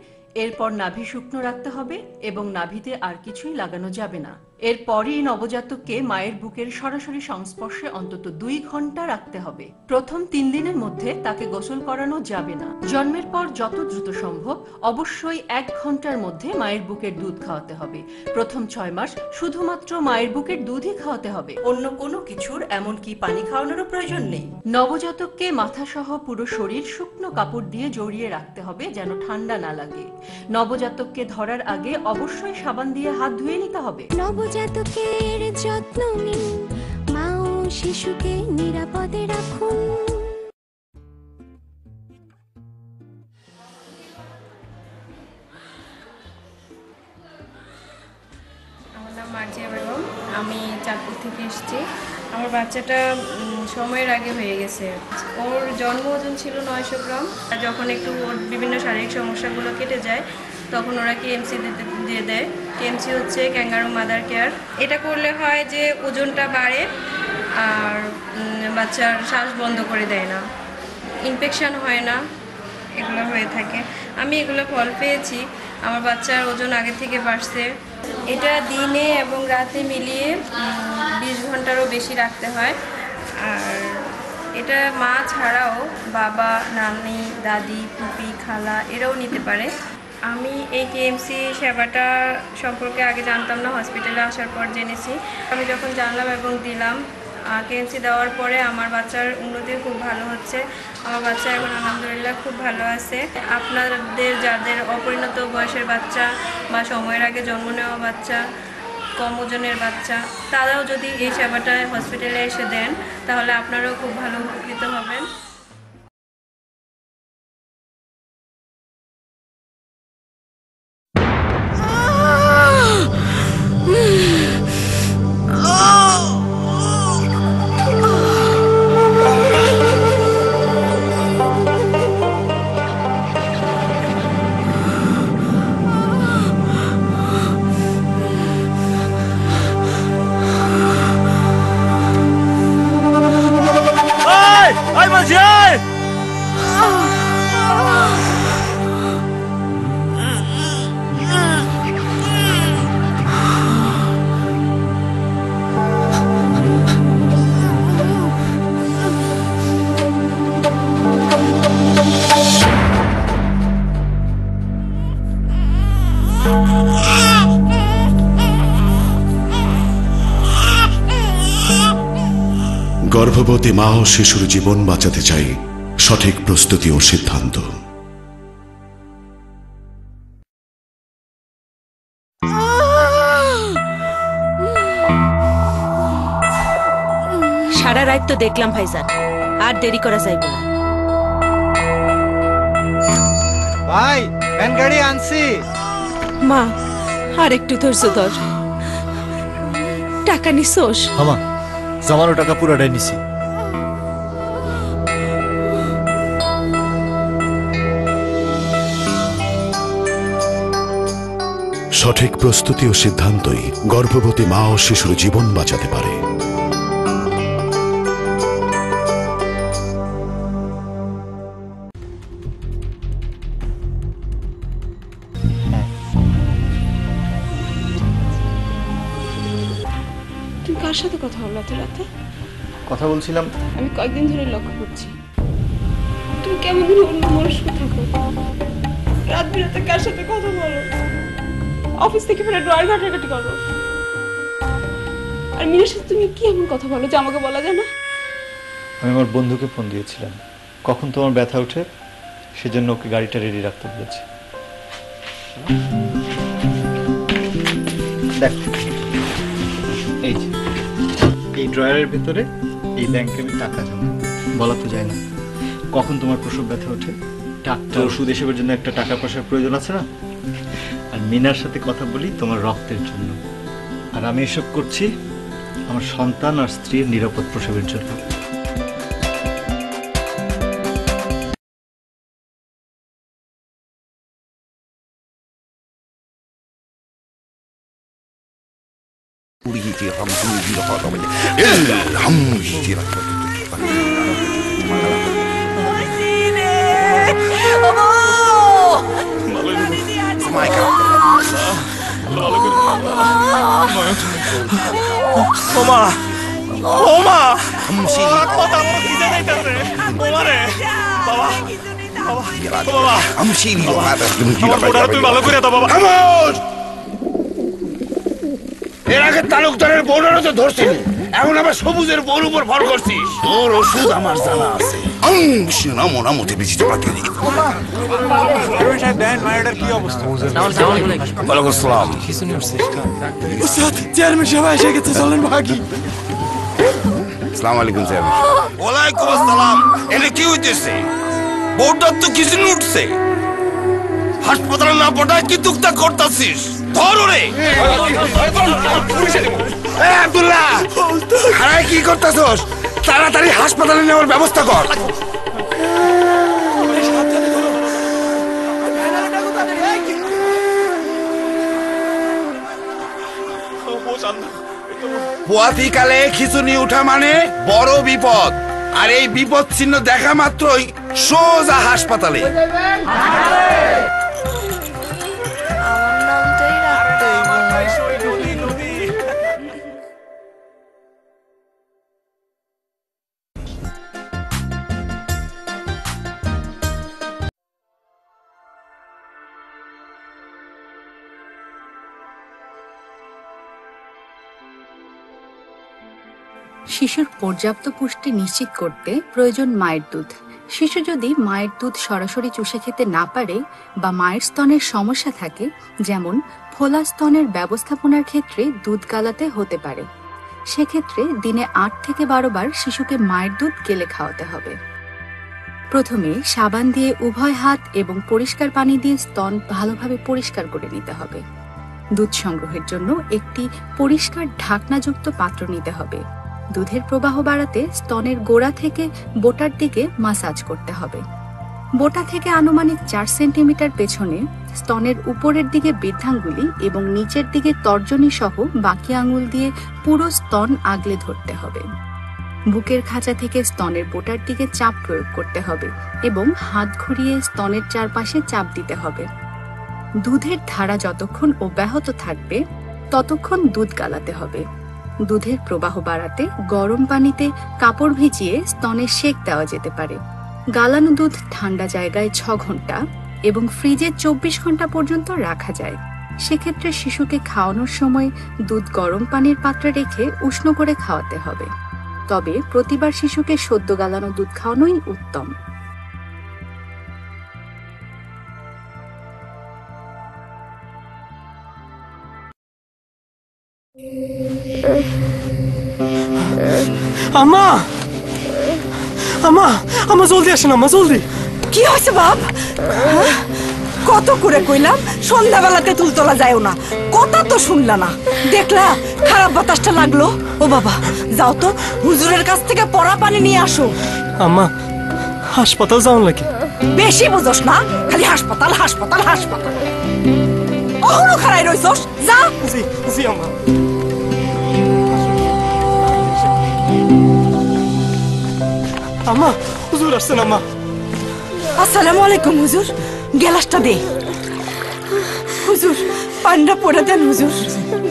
এরপর নাভি শুকনো রাখতে হবে এবং নাভিতে আর কিছুই লাগানো যাবে না। এরপরই নবজাতককে মায়ের বুকের সরাসরি সংস্পর্শে অন্তত 2 ঘন্টা রাখতে হবে। প্রথম 3 দিনের মধ্যে তাকে গোসল করানো যাবে না। জন্মের পর যত দ্রুত সম্ভব অবশ্যই 1 ঘন্টার মধ্যে মায়ের বুকের দুধ খাওয়াতে হবে। প্রথম 6 মাস শুধুমাত্র মায়ের বুকের দুধই খাওয়াতে হবে, অন্য কোনো কিছুর এমনকি পানি খাওয়ানোরও প্রয়োজন নেই। নবজাতককে মাথা সহ পুরো শরীর শুকনো কাপড় দিয়ে জড়িয়ে রাখতে হবে যেন ঠান্ডা না লাগে। নবজাতককে ধরার আগে অবশ্যই সাবান দিয়ে হাত ধুয়ে নিতে হবে। নবজাতকের যত্ন নিন, মা ও শিশুকে নিরাপদে রাখুন। আমার নাম মার্জিয়া বেগম, আমি চাঁদপুর থেকে এসেছি। আমার বাচ্চাটা সময়ের আগে হয়ে গেছে। ওর জন্ম ওজন ছিল 900 গ্রাম। যখন একটু ওর বিভিন্ন শারীরিক সমস্যাগুলো কেটে যায় তখন ওরা কেএমসি দিয়ে দেয়। কেএমসি হচ্ছে ক্যাঙ্গারু মাদার কেয়ার। এটা করলে হয় যে ওজনটা বাড়ে আর বাচ্চার শ্বাস বন্ধ করে দেয় না, ইনফেকশন হয় না, এগুলো হয়ে থাকে। আমি এগুলো ফল পেয়েছি, আমার বাচ্চার ওজন আগে থেকে বাড়ছে। এটা দিনে এবং রাতে মিলিয়ে 20 ঘন্টারও বেশি রাখতে হয়। আর এটা মা ছাড়াও বাবা, নানি, দাদি, ফুপি, খালা এরাও নিতে পারে। আমি এই কেএমসি সেবাটা সম্পর্কে আগে জানতাম না, হসপিটালে আসার পর জেনেছি। আমি যখন জানলাম এবং দিলাম কেএমসি দেওয়ার পরে আমার বাচ্চার উন্নতি খুব ভালো হচ্ছে। আমার বাচ্চা এখন আলহামদুলিল্লাহ খুব ভালো আছে। আপনাদের যাদের অপরিণত বয়সের বাচ্চা বা সময়ের আগে জন্ম নেওয়া বাচ্চা, কম ওজনের বাচ্চা, তারাও যদি এই সেবাটা হসপিটালে এসে দেন তাহলে আপনারাও খুব ভালো উপকৃত হবেন। গর্ভবতী মা ও শিশুর জীবন বাঁচাতে চাই সঠিক প্রস্তুতি ও সিদ্ধান্ত। সারা রাত তো দেখলাম ভাইজান, আর দেরি করা যাইব না। ভাই ভ্যান গাড়ি আনছি। মা আর একটু ধৈর্য ধর। টাকা নিছোস? মামা জমানো টাকা পুরোটাই নিছি। সঠিক প্রস্তুতি ও সিদ্ধান্তই গর্ভবতী মা ও শিশুর জীবন বাঁচাতে পারে। তুমি কার সাথে কথা বললো এত রাতে? কথা বলছিলাম। আমি কয়েকদিন ধরে লক্ষ্য করছি তুমি কেমন অন্য মানুষ থাকো। রাত বিরাতে কার সাথে কথা বলো, অফিস থেকে ফিরে ড্রয়ার ঘাটাঘাটি করো। আর মিনার সাথে তুমি কি এমন কথা বলো যে আমাকে বলা যায় না? আমি আমার বন্ধুকে ফোন দিয়েছিলাম কখন তোমার ব্যথা ওঠে, সেজন্য ওকে গাড়িটা রেডি রাখতে বলেছি। দেখো এই যে এই ড্রয়ারের ভিতরে এই ব্যাংকে আমি টাকা জমা, বলা তো যায় না কখন তোমার প্রসব ব্যথা ওঠে। ডাক্তার ওষুধ এসবের জন্য একটা টাকা পয়সার প্রয়োজন আছে না। আর মিনার সাথে কথা বলি তোমার রক্তের জন্য, আর আমি এসব করছি আমার সন্তান আর স্ত্রীর নিরাপদ প্রসবের জন্য। এর আগে তালুকদারের বোনেরও তো ধরছিলি, এখন আবার সবুজের বোর উপর ভর করছিস। তোর ওষুধ আমার জানা আছে। চেয়ারম্যান সবাই এসে গেছে, চলেন ভাগি। আসসালামু আলাইকুম চেয়ারম্যান। ওয়ালাইকুম আসসালাম। এনে কি হইতেছে? বোর্ডার তো কিছু উঠছে, হাসপাতালে না পড়ায় কি টুকটাক করতাছিস? ধর রে আব্দুল্লাহ, হারাই কি করতেছস? তাড়াতাড়ি হাসপাতালে নেওয়ার ব্যবস্থা কর। পোয়াতিকালে খিচুনি উঠা মানে বড় বিপদ, আর এই বিপদ চিহ্ন দেখা মাত্রই সোজা হাসপাতালে। শিশুর পর্যাপ্ত পুষ্টি নিশ্চিত করতে প্রয়োজন মায়ের দুধ। শিশু যদি মায়ের দুধ সরাসরি চুষে খেতে না পারে বা মায়ের স্তনের সমস্যা থাকে, যেমন ফোলা স্তনের ব্যবস্থাপনার ক্ষেত্রে দুধ গালাতে হতে পারে, সেক্ষেত্রে দিনে 8 থেকে 12 বার শিশুকে মায়ের দুধ গেলে খাওয়াতে হবে। প্রথমে সাবান দিয়ে উভয় হাত এবং পরিষ্কার পানি দিয়ে স্তন ভালোভাবে পরিষ্কার করে নিতে হবে। দুধ সংগ্রহের জন্য একটি পরিষ্কার ঢাকনাযুক্ত পাত্র নিতে হবে। দুধের প্রবাহ বাড়াতে স্তনের গোড়া থেকে বোটার দিকে মাসাজ করতে হবে। বোটা থেকে আনুমানিক 4 সেন্টিমিটার পেছনে স্তনের উপরের দিকে বৃদ্ধাঙ্গুলি এবং নিচের দিকে তর্জনী সহ বাকি আঙুল দিয়ে পুরো স্তন আগলে ধরতে হবে। বুকের খাঁচা থেকে স্তনের বোটার দিকে চাপ প্রয়োগ করতে হবে এবং হাত ঘুরিয়ে স্তনের চারপাশে চাপ দিতে হবে। দুধের ধারা যতক্ষণ অব্যাহত থাকবে ততক্ষণ দুধ গালাতে হবে। দুধের প্রবাহ বাড়াতে গরম পানিতে কাপড় ভিজিয়ে স্তনে সেক দেওয়া যেতে পারে। গালানো দুধ ঠান্ডা জায়গায় 6 ঘন্টা এবং ফ্রিজে 24 ঘন্টা পর্যন্ত রাখা যায়। সেক্ষেত্রে শিশুকে খাওয়ানোর সময় দুধ গরম পানির পাত্রে রেখে উষ্ণ করে খাওয়াতে হবে। তবে প্রতিবার শিশুকে সদ্য গালানো দুধ খাওয়ানোই উত্তম। আম্মা আম্মা আম্মা জলদি আসেন, আম্মা জলদি। কি হয়েছে বাপ? কত করে কইলাম সন্ধ্যাবেলাতে তুলতলা যায়ও না, কথা তো শুনলা না। দেখলা খারাপ বাতাসটা লাগলো। ও বাবা, যাও তো হুজুরের কাছ থেকে পড়া পানি নিয়ে আসো। আম্মা হাসপাতাল যাও নাকি? বেশি বুঝোস না, খালি হাসপাতাল হাসপাতাল হাসপাতাল। অহনো খারাই রইছস, যা। জি জি আম্মা। আম্মা হুজুর আসছেন। আম্মা আসসালামু আলাইকুম হুজুর, গ্লাসটা দে। হুজুর পানিটা পড়ে দেন হুজুর।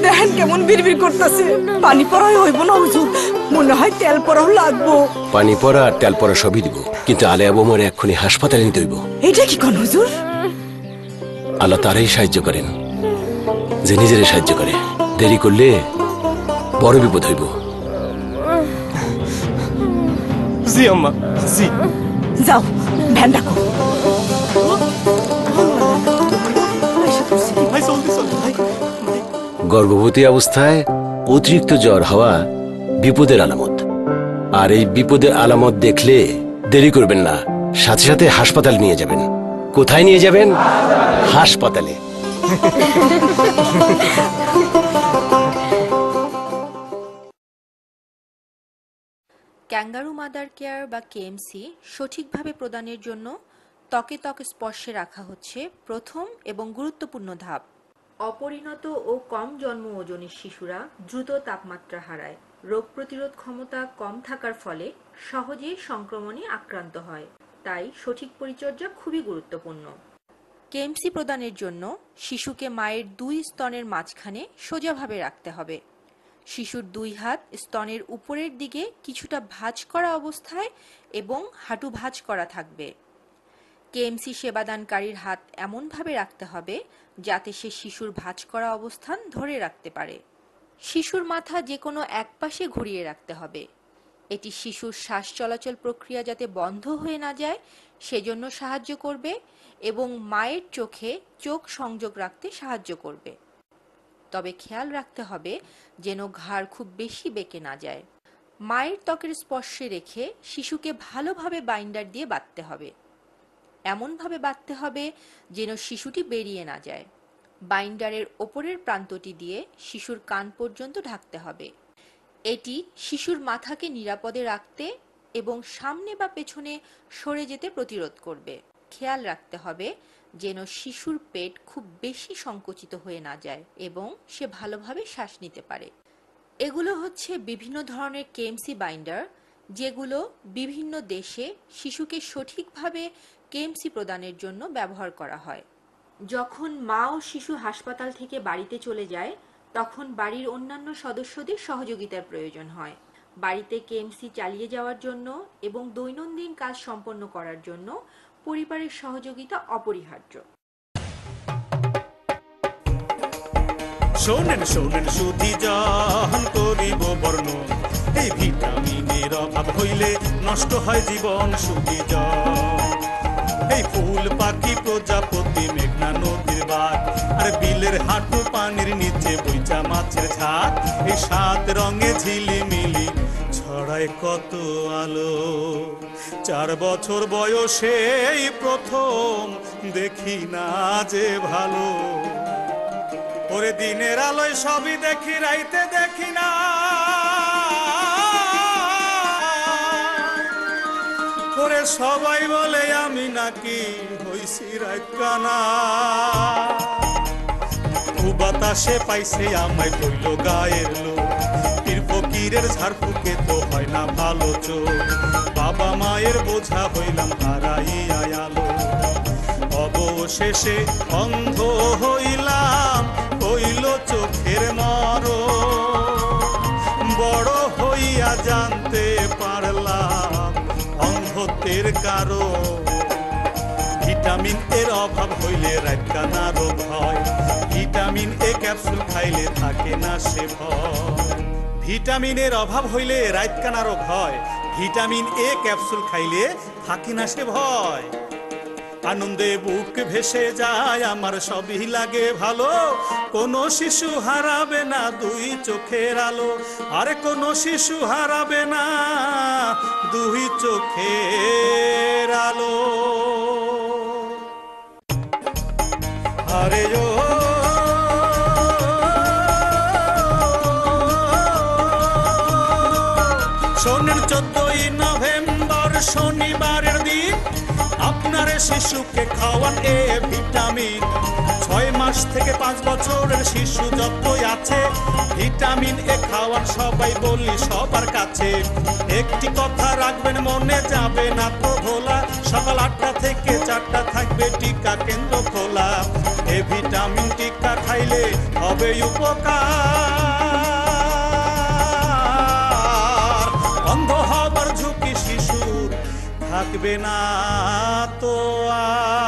দেখেন কেমন বিড়বিড় করতেছে। পানি পড়াই হইব না হুজুর, মনে হয় তেল পড়াও লাগবো। পানি পড়া আর তেল পড়া সবই দিব, কিন্তু আলেয়া বোমারে এক্ষুনি হাসপাতালে নিতে হইব। এইটা কি কোন হুজুর? আল্লাহ তারাই সাহায্য করেন যে নিজেরে সাহায্য করে। দেরি করলে বড় বিপদ হইব। জি আম্মা জি। যাও ভ্যান ডাকো। গর্ভবতী অবস্থায় অতিরিক্ত জ্বর হওয়া বিপদের আলামত, আর এই বিপদের আলামত দেখলে দেরি করবেন না, সাথে সাথে হাসপাতাল নিয়ে যাবেন। কোথায় নিয়ে যাবেন? হাসপাতালে। ক্যাঙ্গারু মাদার কেয়ার বা কেএমসি সঠিকভাবে প্রদানের জন্য ত্বকে ত্বক স্পর্শে রাখা হচ্ছে প্রথম এবং গুরুত্বপূর্ণ ধাপ। অপরিণত ও কম জন্ম ওজনের শিশুরা দ্রুত তাপমাত্রা হারায়। রোগ প্রতিরোধ ক্ষমতা কম থাকার ফলে সহজে সংক্রমণে আক্রান্ত হয়, তাই সঠিক পরিচর্যা খুবই গুরুত্বপূর্ণ। কেএমসি প্রদানের জন্য শিশুকে মায়ের 2 স্তনের মাঝখানে সোজাভাবে রাখতে হবে। শিশুর 2 হাত স্তনের উপরের দিকে কিছুটা ভাঁজ করা অবস্থায় এবং হাঁটু ভাঁজ করা থাকবে। কেএমসি সেবাদানকারীর হাত এমনভাবে রাখতে হবে যাতে সে শিশুর ভাঁজ করা অবস্থান ধরে রাখতে পারে। শিশুর মাথা যে কোনো এক পাশে ঘুরিয়ে রাখতে হবে। এটি শিশুর শ্বাস চলাচল প্রক্রিয়া যাতে বন্ধ হয়ে না যায় সেজন্য সাহায্য করবে এবং মায়ের চোখে চোখ সংযোগ রাখতে সাহায্য করবে। তবে খেয়াল রাখতে হবে যেন ঘাড় খুব বেশি বেঁকে না যায়। মায়ের ত্বকের স্পর্শে রেখে শিশুকে ভালোভাবে বাইন্ডার দিয়ে বাঁধতে হবে। এমনভাবে বাঁধতে হবে যেন শিশুটি বেরিয়ে না যায়। বাইন্ডারের ওপরের প্রান্তটি দিয়ে শিশুর কান পর্যন্ত ঢাকতে হবে। এটি শিশুর মাথাকে নিরাপদে রাখতে এবং সামনে বা পেছনে সরে যেতে প্রতিরোধ করবে। খেয়াল রাখতে হবে যেন শিশুর পেট খুব বেশি সংকুচিত হয়ে না যায় এবং সে ভালোভাবে শ্বাস নিতে পারে। এগুলো হচ্ছে বিভিন্ন ধরনের কেএমসি বাইন্ডার, যেগুলো বিভিন্ন দেশে শিশুকে সঠিকভাবে কেএমসি প্রদানের জন্য ব্যবহার করা হয়। যখন মা ও শিশু হাসপাতাল থেকে বাড়িতে চলে যায় তখন বাড়ির অন্যান্য সদস্যদের সহযোগিতার প্রয়োজন হয়। বাড়িতে কেএমসি চালিয়ে যাওয়ার জন্য এবং দৈনন্দিন কাজ সম্পন্ন করার জন্য পরিবারের সহযোগিতা অপরিহার্য। শোনেন শোনেন সুধী জাহান করিব বর্ণ, এই ভিটা অভাব হইলে নষ্ট হয় জীবন সুখী এই ফুল পাখি প্রজাপতি মেঘনা নদীর বাঘ আর বিলের হাঁটু পানির নিচে বইচা মাছের ঝাঁক এই 7 রঙে ঝিলিমিলি ছড়ায় কত আলো 4 বছর বয়সে এই প্রথম দেখি না যে ভালো ওরে দিনের আলোয় সবই দেখি রাইতে দেখি না ওরে সবাই বলে আমি নাকি হইছি রাত কানা বাতাসে পাইছে আমায় কইল গায়ের লোক পীর ফকিরের ঝাড়ফুকে তো হয় না ভালো চোখ বাবা মায়ের বোঝা হইলাম হারাইয়া আলো অবশেষে অন্ধ হইলাম হইল চোখের মরণ বড় হইয়া জানতে পারলাম অন্ধত্বের কারণ ভিটামিন এর অভাব হইলে রাত কানা রোগ হয় ভিটামিন এ ক্যাপসুল খাইলে থাকে না সে ভয় ভিটামিনের অভাব হইলে রাত কানা রোগ হয় ভিটামিন এ ক্যাপসুল খাইলে থাকে না সে ভয় আনন্দে বুক ভেসে যায় আমার সবই লাগে ভালো কোনো শিশু হারাবে না 2 চোখের আলো আরে কোনো শিশু হারাবে না 2 চোখের আলো আরে ও শোনেন 14ই নভেম্বর শনিবারের দিন আপনার শিশুকে খাওয়ান এ ভিটামিন 6 মাস থেকে 5 বছরের শিশু যতই আছে ভিটামিন এ খাওয়ান সবাই বলি সবার কাছে একটি কথা রাখবেন মনে যাবে না তো ভোলা সকাল 8টা থেকে 4টা থাকবে টিকা কেন্দ্র খোলা এ ভিটামিন টিকা খাইলে হবে উপকার অন্ধ হবার ঝুঁকি শিশুর থাকবে না তো আর